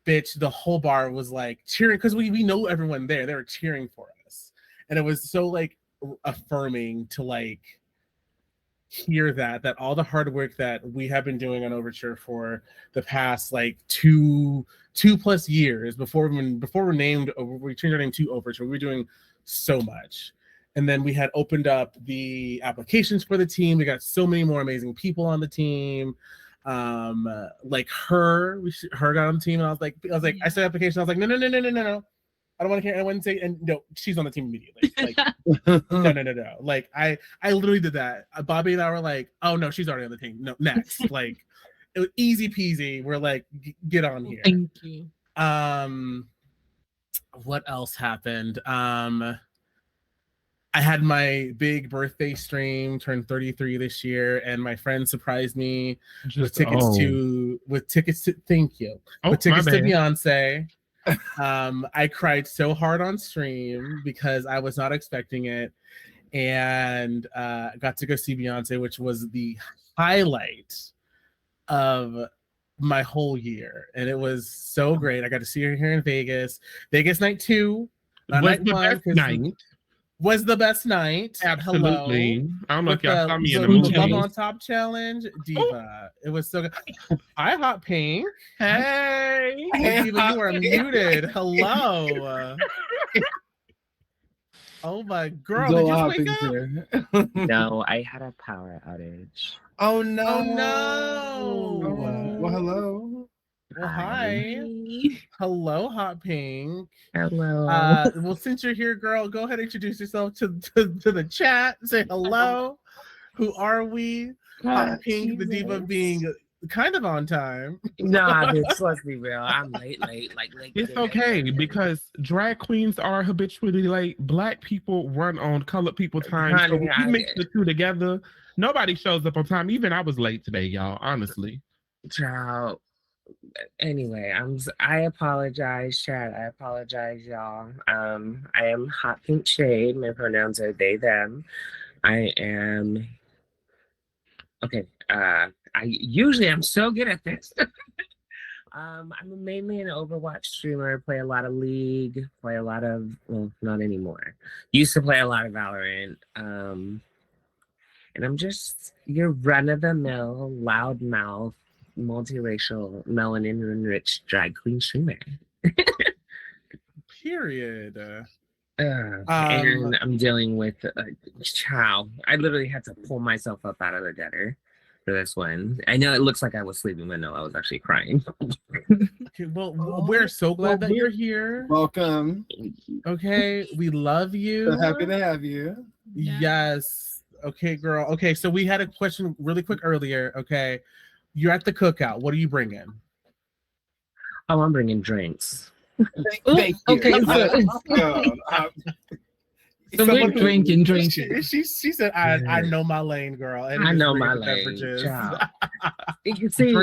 Bitch, the whole bar was like cheering because we know everyone there. They were cheering for us, and it was so like affirming to like hear that all the hard work that we have been doing on Overture for the past like two plus years before we're named, we changed our name to Overture. We were doing so much. And then we had opened up the applications for the team. We got so many more amazing people on the team. Like her got on the team, and I was like, I said application. I was like, no. I don't want to care. I wouldn't say, and no, she's on the team immediately. Like, no. Like, I literally did that. Bobby and I were like, oh no, she's already on the team. No, next. Like, it was easy peasy. We're like, get on here. Thank you. What else happened? I had my big birthday stream, turned 33 this year, and my friend surprised me with tickets to thank you. With tickets to Beyonce. I cried so hard on stream because I was not expecting it, and got to go see Beyonce, which was the highlight of my whole year, and it was so great. I got to see her here in Vegas night 2, not night 1, was the best night. Absolutely. Hello. I don't know if y'all saw me in the movie. movie. Love on Top challenge, Diva. It was so good. Hi, Hot Pink. Hey, Diva, you are muted. Hello. Oh my girl, did you wake up? No, I had a power outage. Oh no. Oh no. Well, hello. Well, hi. Hello, Hot Pink. Hello. Well, since you're here, girl, go ahead and introduce yourself to the chat. Say hello. Who are we? Hot Pink, the diva being kind of on time. Nah, bitch, let's be real. I'm late. Like late. It's okay because drag queens are habitually late. Black people run on colored people time. So when you mix the two together, nobody shows up on time. Even I was late today, y'all. Honestly. Child. Anyway, I apologize, Chad. I apologize, y'all. I am Hot Pink Shade. My pronouns are they, them. I am okay. I'm so good at this. I'm mainly an Overwatch streamer, play a lot of League, not anymore. Used to play a lot of Valorant. And I'm just your run-of-the-mill, loudmouth, multiracial, melanin-enriched drag queen streamer. Period. And I'm dealing with child. I literally had to pull myself up out of the gutter for this one. I know it looks like I was sleeping, but no, I was actually crying. Okay, well, we're so glad that you're here. Welcome. Okay, we love you. So happy to have you. Yes. Okay, girl. Okay, so we had a question really quick earlier. Okay, you're at the cookout. What are you bringing? Oh, I'm bringing drinks. Thank you. Okay, so we're drinking. She said, I know my lane, girl. And I know my lane. You can see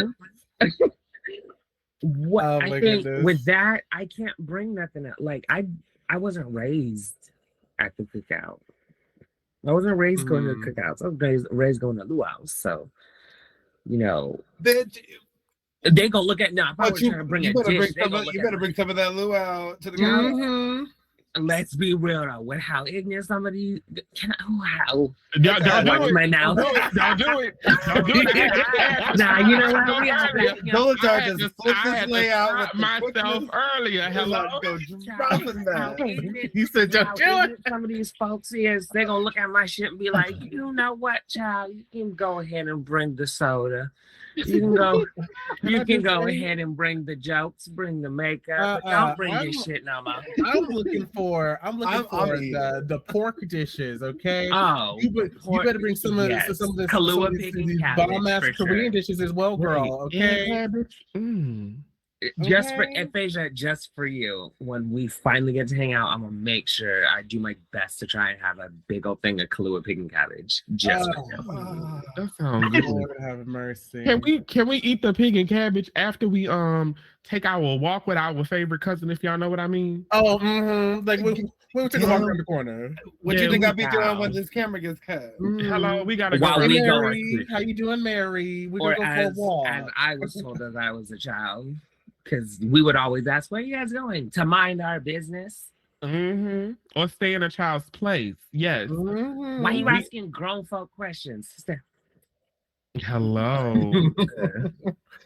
what I think with that, I can't bring nothing out. Like I wasn't raised at the cookout. I wasn't raised going to cookouts. I was raised going to luau's. So, you know, they gonna look at now. If I was trying to bring a dish, you better bring some of that luau to the cookout. Let's be real though. How ignorant somebody can. How? Don't do it. My mouth. Don't do it. Don't do it. Nah, you know what? We are. I just layout myself earlier. Hello. He said, "Don't do it." Some of these folks is they gonna look at my shit and be like, you know what, child? You can go ahead and bring the soda. You can go. Can You I can just go say- ahead and bring the jokes, bring the makeup, but don't bring this shit no more. I'm looking for I'm the pork dishes, okay? Oh, You better bring some of yes. some of this Kahlua some of pig these, and these cabbage, bomb ass for Korean sure. dishes as well, girl. Wait, and Okay. cabbage? Just for Okay. Phasia, just for you. When we finally get to hang out, I'm gonna make sure I do my best to try and have a big old thing of Kahlua pig and cabbage. Just for you. That sounds good. Lord have mercy. Can we eat the pig and cabbage after we take our walk with our favorite cousin, if y'all know what I mean? Oh, like we took a walk around the corner. What Yeah, you think we- I'll be doing when this camera gets cut? Hello, we gotta While go. Hey, we go- Mary, how you doing, Mary? We're Or gonna go for a walk. as I was told as I was a child, because we would always ask, "Where you guys going?" To mind our business. Or stay in a child's place. Yes. Mhm. Why you asking grown folk questions? Sister? Hello.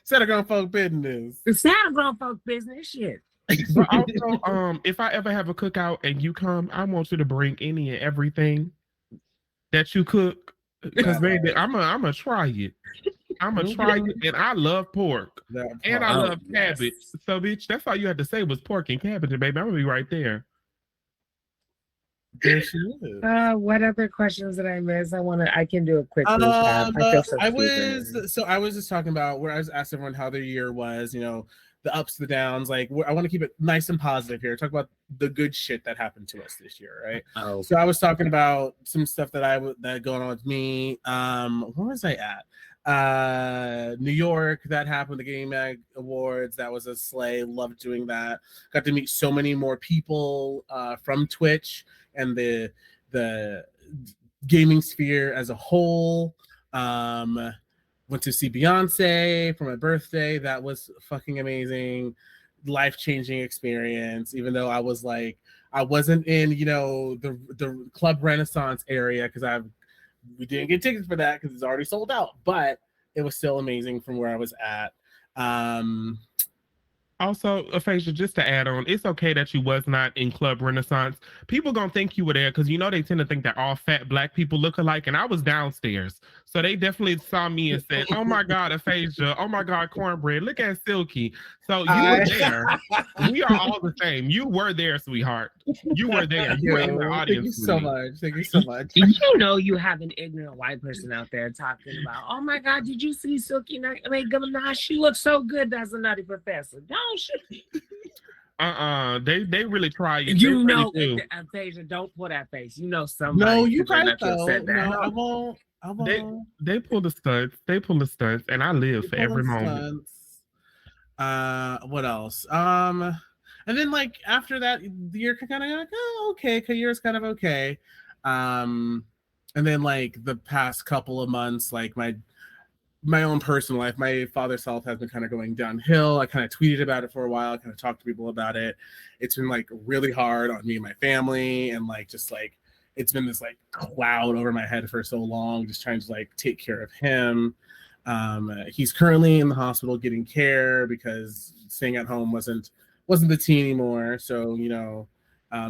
Instead of grown folk business. It's not a grown folk business shit. But also, if I ever have a cookout and you come, I want you to bring any and everything that you cook. Because baby, I'm gonna try it. I'm gonna try it, and I love pork. And I Oh, love yes. cabbage. So, bitch, that's all you had to say was pork and cabbage, and baby, I'm gonna be right there. There she is. What other questions did I miss? I can do a quick recap. I feel so I stupid. was just talking about where I was asking everyone how their year was, the ups, the downs. Like I want to keep it nice and positive here. Talk about the good shit that happened to us this year, right? Oh, So I was talking about some stuff that going on with me. Where was I at? New York, that happened, the Game Mag Awards. That was a slay. Loved doing that. Got to meet so many more people from Twitch and the gaming sphere as a whole. Went to see Beyonce for my birthday. That was fucking amazing, life-changing experience. Even though I wasn't in the Club Renaissance area because we didn't get tickets for that because it's already sold out. But it was still amazing from where I was at. Also, Aphasia, just to add on, it's okay that you was not in Club Renaissance. People gonna think you were there because they tend to think that all fat Black people look alike, and I was downstairs, so they definitely saw me and said, "Oh my God, Aphasia! Oh my God, Cornbread! Look at Silky!" So you were there. We are all the same. You were there, sweetheart. You were there. You were in the audience. Thank you so much. Thank you so much. You know you have an ignorant white person out there talking about, "Oh my God, did you see Silky Minaj? She looks so good. That's a Nutty Professor." Don't she? They really try. You know, Aphasia, don't pull that face. You know somebody. No, you super right nutty though. said that. No, I won't. They pull the stunts. They pull the stunts, and I live for every moment. What else? And then like after that, the year kind of like, oh, okay, year's kind of okay. And then like the past couple of months, like my own personal life, my father's health has been kind of going downhill. I kind of tweeted about it for a while, kind of talked to people about it. It's been like really hard on me and my family, and like just like it's been this like cloud over my head for so long, just trying to like take care of him. He's currently in the hospital getting care because staying at home wasn't the tea anymore. So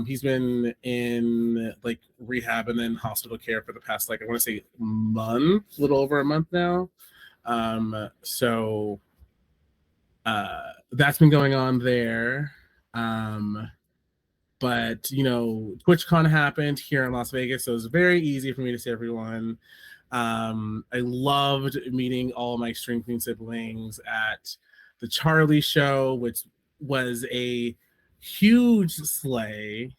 he's been in like rehab and then hospital care for the past like I want to say month, a little over a month now. So that's been going on there. But TwitchCon happened here in Las Vegas, so it was very easy for me to see everyone. I loved meeting all my String Queen siblings at the Charlie show, which was a huge slay.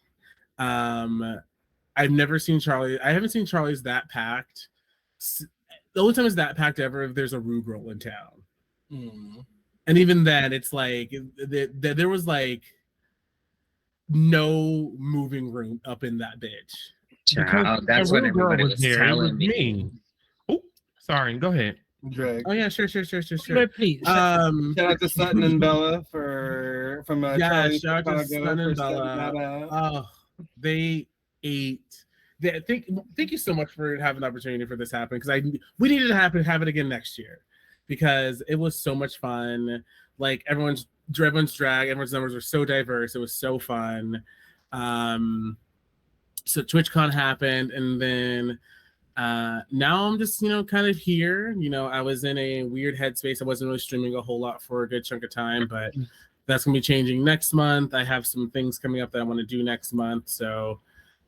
I've never seen Charlie. I haven't seen Charlie's that packed. The only time it's that packed ever if there's a Rube Roll in town. And even then, it's like there was like no moving room up in that bitch. Child, that's what everybody was telling me. Oh, sorry. Go ahead. Greg. Oh yeah, sure. But please. Shout out to Sutton and Bella from Charlie shout out to Chicago Sutton and for setting that Bella. up. Oh, they ate. Thank you so much for having the opportunity for this to happen because we needed to have it again next year because it was so much fun. Like everyone's drag, everyone's numbers were so diverse. It was so fun. So TwitchCon happened, and then Now I'm just, kind of here. I was in a weird headspace. I wasn't really streaming a whole lot for a good chunk of time, but that's gonna be changing next month. I have some things coming up that I want to do next month. So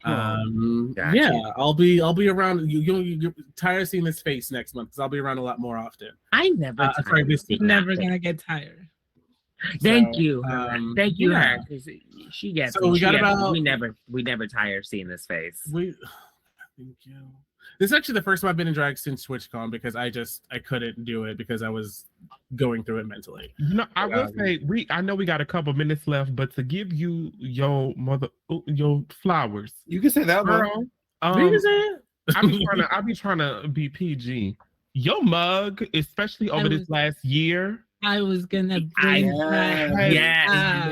Gotcha. yeah, I'll be around. You're tired of seeing this face next month because I'll be around a lot more often. I never. Sorry, this You're never gonna get tired. Thank So, you. Thank you, yeah. her. 'Cause she gets. So me. we She got gets me. about- We never tire of seeing this face. Thank you. This is actually the first time I've been in drag since TwitchCon because I couldn't do it because I was going through it mentally. I will say I know we got a couple minutes left, but to give you your flowers, You can say that one. girl. You can say it. I be trying to be PG. Your mug, especially over this last year. I was gonna bring that. Yes,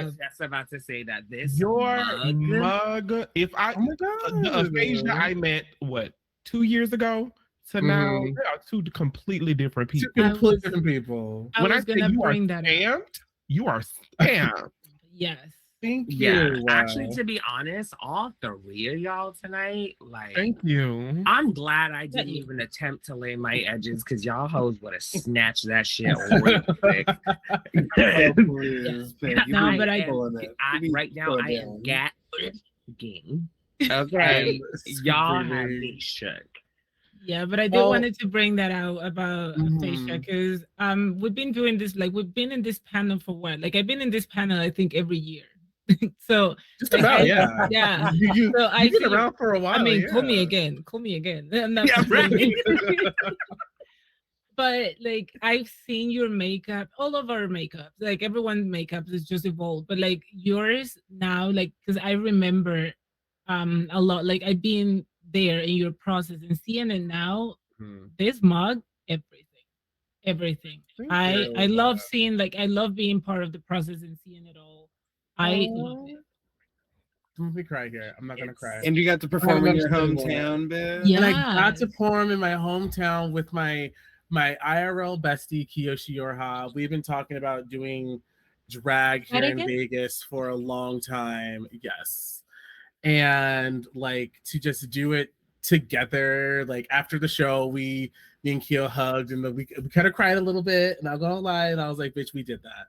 up. that's about to say that this Your mug. mug. If I Oh my god. the aphasia I met 2 years ago to now, Mhm. they are two completely different Two people. completely different people. I When I was say gonna you are bring that up. stamped, you are stamped. Yes. Thank you. Yeah, actually, to be honest, all three of y'all tonight, like, Thank you. I'm glad I didn't you. even attempt to lay my edges because y'all hoes would have snatched that shit real quick. Please, babe, you No, be but pulling it. You be Right now, pulling I am down. gagging. Okay, I'm y'all have screaming. me shook. Yeah, but I did Well- wanted to bring that out about aphasia because we've been doing this, like we've been in this panel for what? Like I've been in this panel, I think, every year. So Just like, about, I- yeah. yeah. You've So I been feel- around for a while. I mean, yeah. call me again. Call me again. I'm not Yeah, right. complaining. But like I've seen your makeup, all of our makeup, like everyone's makeup is just evolved. But like yours now, like because I remember a lot, like I've been there in your process and seeing it now, this mug, everything. Thank I you. love seeing, like I love being part of the process and seeing it all. I love it. Don't make me cry here. I'm not gonna It's- cry. And you got to perform in your understandable. hometown, bitch. Yeah. And I got to Yes. perform in my hometown with my IRL bestie Kiyoshi Yorha. We've been talking about doing drag here That in again? Vegas for a long time. Yes. And like to just do it together, like after the show, me and Kyo hugged and we kind of cried a little bit, and I'm gonna lie, and I was like, bitch, we did that.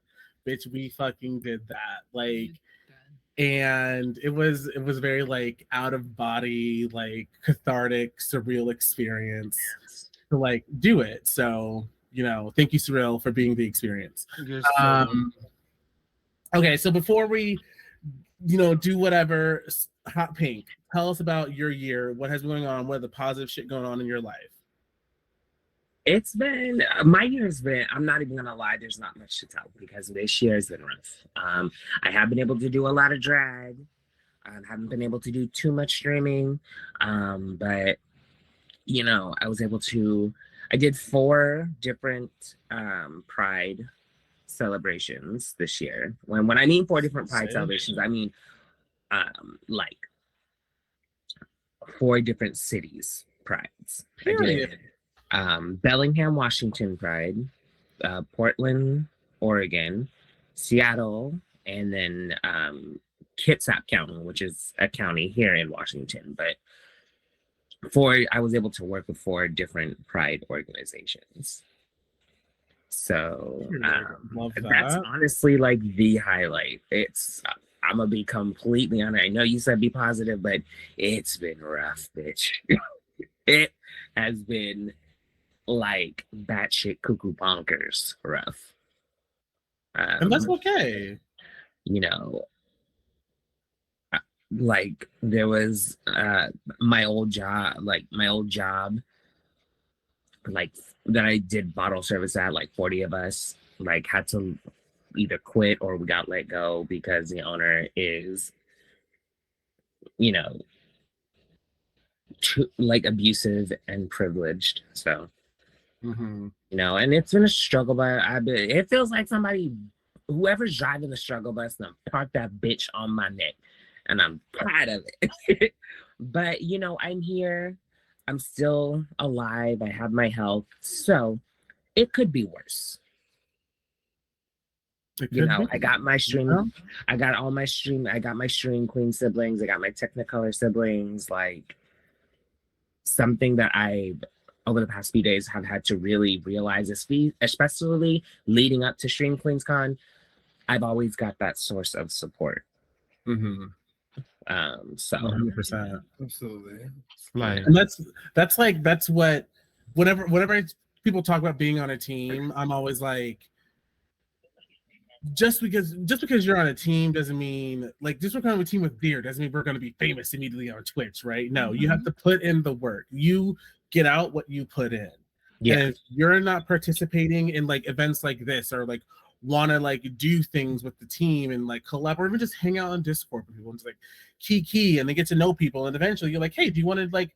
Bitch, we fucking did that. Like, and it was very like out of body, like cathartic, surreal experience to like do it. So thank you, Surreal, for being the experience. You're so Okay, so before we do whatever, Hot Pink, tell us about your year. What has been going on? What are the positive shit going on in your life? It's been my year's been. I'm not even gonna lie. There's not much to tell because this year has been rough. I have been able to do a lot of drag. I haven't been able to do too much streaming, but I was able to. I did 4 different Pride celebrations this year. When I mean 4 different Pride Sick. celebrations, I mean like 4 different cities Prides. I Period. did Bellingham, Washington Pride, Portland, Oregon, Seattle, and then Kitsap County, which is a county here in Washington. But I was able to work with 4 different Pride organizations. So Love that's that. honestly like the highlight. I'm gonna be completely honest. I know you said be positive, but it's been rough, bitch. It has been like batshit cuckoo bonkers rough. And that's okay. Like there was my old job, like that I did bottle service at, like 40 of us like had to either quit or we got let go because the owner is too, like abusive and privileged. So Mm-hmm. and it's been a struggle, but it feels like whoever's driving the struggle bus done parked that bitch on my neck, and I'm proud of it. But I'm here, I'm still alive, I have my health, so it could be worse. I got my stream, I got my stream queen siblings, I got my Technicolor siblings, like something that I, over the past few days, have had to really realize, especially leading up to Stream Queens Con, I've always got that source of support. Mm-hmm. So 100%. Absolutely. Like, And that's what whenever people talk about being on a team, I'm always like, just because you're on a team doesn't mean, like, just because I'm on a team with Deer doesn't mean we're going to be famous immediately on Twitch, right? No, you have to put in the work. You get out what you put in. yeah, And if you're not participating in like events like this, or like want to like do things with the team and like collab, or even just hang out on Discord with people and just like key and they get to know people, and eventually you're like, hey, do you want to like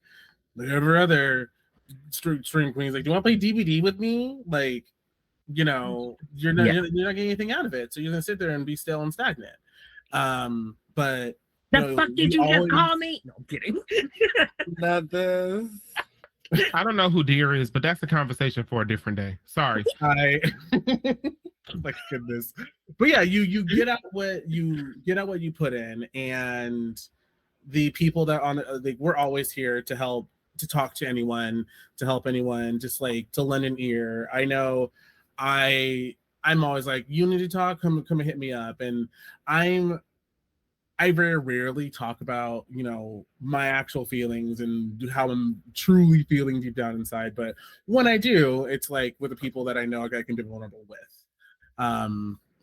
every other stream queens, like, do you want to play DVD with me? Like, you know, you're not getting anything out of it, so you're gonna sit there and be still and stagnant. But the fuck did you just call me? No, I'm kidding. Not this. I don't know who Deer is, but that's a conversation for a different day. Sorry. My goodness. But yeah, you get out what you put in, and the people that on like, we're always here to help, to talk to anyone, to help anyone, just like to lend an ear. I know I'm always like, you need to talk, come and hit me up. And I very rarely talk about, you know, my actual feelings and how I'm truly feeling deep down inside. But when I do, it's like with the people that I know I can be vulnerable with.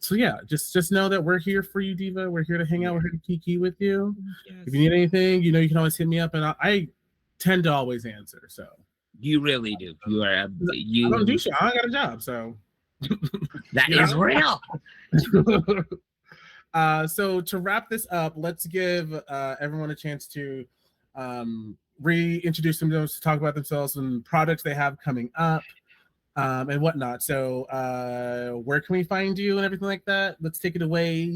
So yeah, just know that we're here for you, Diva. We're here to hang out. We're here to kiki with you. Yes. If you need anything, you know, you can always hit me up, and I tend to always answer. So You really do. You are I don't do shit. I got a job, so that is real. So to wrap this up, let's give everyone a chance to reintroduce themselves, to talk about themselves and products they have coming up, and whatnot. So where can we find you and everything like that? Let's take it away,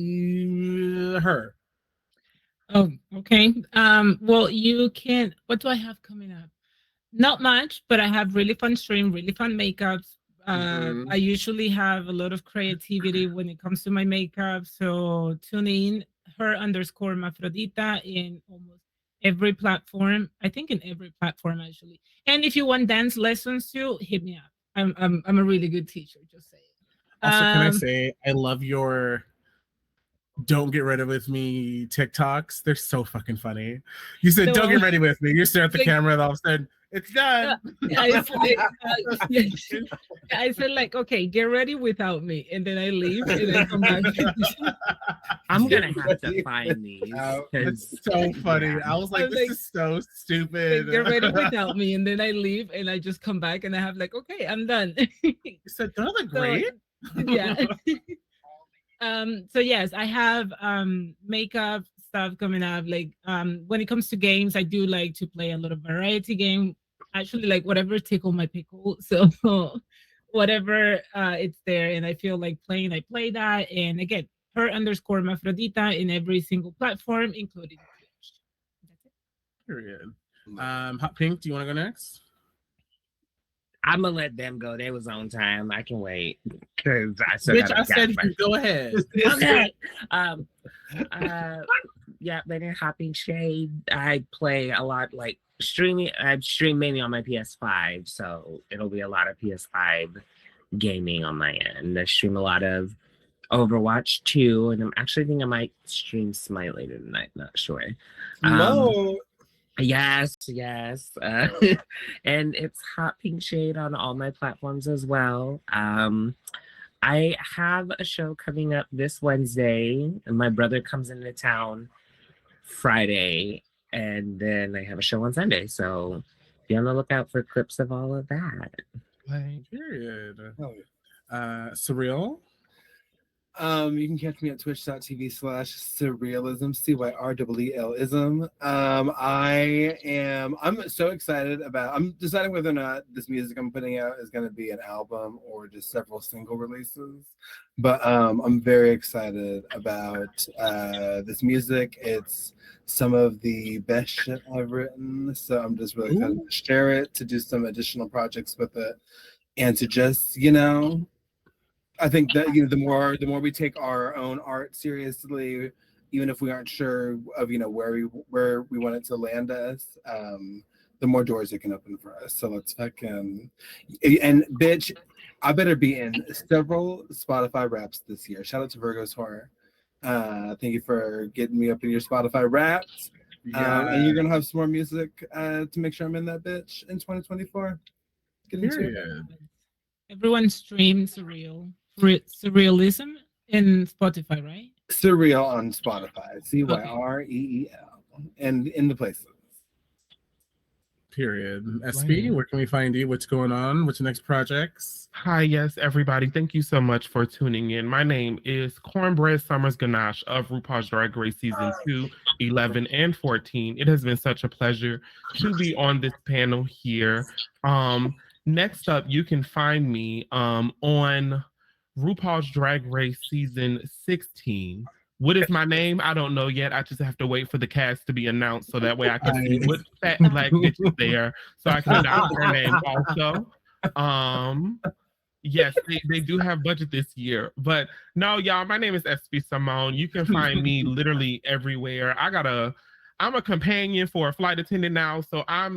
her. Oh, okay. Well, you can. What do I have coming up? Not much, but I have really fun stream, really fun makeups. I usually have a lot of creativity when it comes to my makeup. So tune in, her_Mafrodita in almost every platform. I think in every platform actually. And if you want dance lessons too, hit me up. I'm a really good teacher. Just say it. Also, can I say I love your "Don't get ready with me" TikToks. They're so fucking funny. You said, "Don't get ready with me." You stare at the camera, and all of a sudden, it's done. I said like, okay, get ready without me, and then I leave, and then come back. I'm gonna have to find these. It's so funny. I was like, this is so stupid. Like, get ready without me, and then I leave, and I just come back, and I have like, okay, I'm done. You said, "Don't look great." Yeah. So yes, I have makeup stuff coming up. Like when it comes to games, I do like to play a lot of variety game. Actually, like whatever tickle my pickle. So whatever it's there and I feel like playing, I play that. And again, her_Mafrodita in every single platform, including Twitch. That's it. Period. Hot Pink, do you want to go next? I'm gonna let them go. They was on time. I can wait because I still Bitch, I said you can go ahead. Okay. Yeah, but in Hopping Shade, I play a lot like streaming. I stream mainly on my PS5, so it'll be a lot of PS5 gaming on my end. I stream a lot of Overwatch 2, and I'm actually thinking I might stream Smite later tonight. Not sure. No. Yes. And it's Hot Pink Shade on all my platforms as well. I have a show coming up this Wednesday, and my brother comes into town Friday, and then I have a show on Sunday. So be on the lookout for clips of all of that. Period. Oh, Surreal. You can catch me at twitch.tv/surrealism, CYREELism. I'm so excited I'm deciding whether or not this music I'm putting out is going to be an album or just several single releases. But I'm very excited about this music. It's some of the best shit I've written. So I'm just really excited to share it, to do some additional projects with it, and to just, I think that the more we take our own art seriously, even if we aren't sure of where we want it to land us, the more doors it can open for us. So let's fucking and bitch, I better be in several Spotify raps this year. Shout out to Virgo's Horror. Thank you for getting me up in your Spotify raps. And you're gonna have some more music to make sure I'm in that bitch in 2024. Get into it. Period. Everyone stream Surrealism in Spotify, right? Surreal on Spotify. CYREEL. And in the places. Period. SB, where can we find you? What's going on? What's your next projects? Hi, yes, everybody. Thank you so much for tuning in. My name is Cornbread Summers Ganache of RuPaul's Drag Race Season 2, 11, and 14. It has been such a pleasure to be on this panel here. Next up, you can find me on RuPaul's Drag Race Season 16. What is my name? I don't know yet. I just have to wait for the cast to be announced so that way I can see what fat black bitch is there so I can announce her name also. Yes, they do have budget this year. But no, y'all, my name is SB Simone. You can find me literally everywhere. I'm a companion for a flight attendant now. So I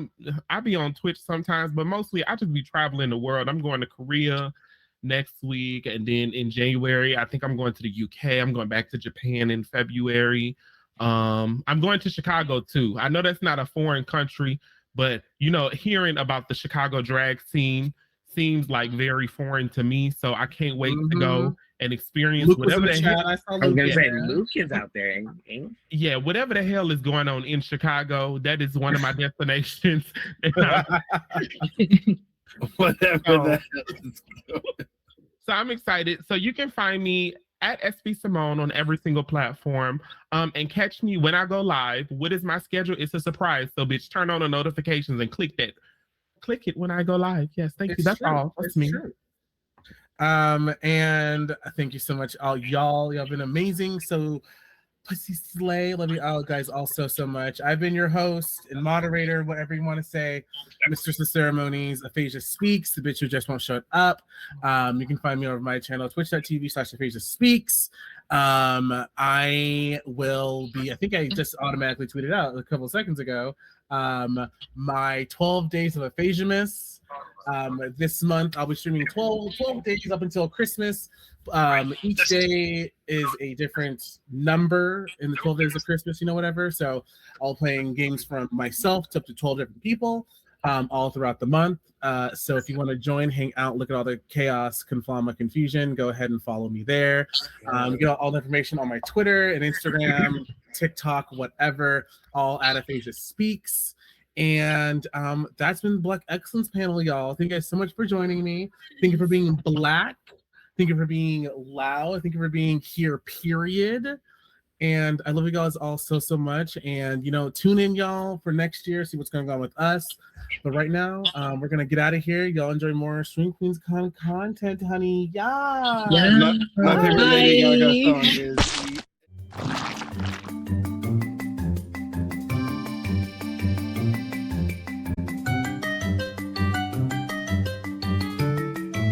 be on Twitch sometimes, but mostly I just be traveling the world. I'm going to Korea next week, and then in January I think I'm going to the UK. I'm going back to Japan in February. I'm going to Chicago too. I know that's not a foreign country, but you know, hearing about the Chicago drag scene seems like very foreign to me, so I can't wait to go and experience Luke whatever the hell. I was gonna say Luke is out there. Yeah, whatever the hell is going on in Chicago, that is one of my destinations. Whatever the hell is going. So I'm excited. So you can find me at SB Simone on every single platform. And catch me when I go live. What is my schedule? It's a surprise. So bitch, turn on the notifications and click that. Click it when I go live. Yes, thank you. That's true. all. That's me. True. And thank you so much, all y'all. Y'all been amazing. So pussy slay. Love you all guys also so much. I've been your host and moderator, whatever you want to say, Mistress of Ceremonies, Aphasia Speaks, the bitch who just won't shut up. You can find me over my channel, twitch.tv/Aphasia Speaks. I will be, I think I just automatically tweeted out a couple of seconds ago, my 12 days of Aphasiamus. This month I'll be streaming 12 days up until Christmas. Each day is a different number in the 12 days of Christmas, you know, whatever. So I'll playing games from myself to up to 12 different people all throughout the month. So if you want to join, hang out, look at all the chaos, conflama, confusion, go ahead and follow me there. Get all the information on my Twitter and Instagram, TikTok, whatever, all at Aphasia Speaks. And that's been the Black Excellence panel, y'all. Thank you guys so much for joining me. Thank you for being black. Thank you for being loud. Thank you for being here, period. And I love you guys all so much. And, you know, tune in, y'all, for next year, see what's going on with us. But right now, we're going to get out of here. Y'all enjoy more Swing Queens content, honey. Yeah. My favorite Lady Gaga song is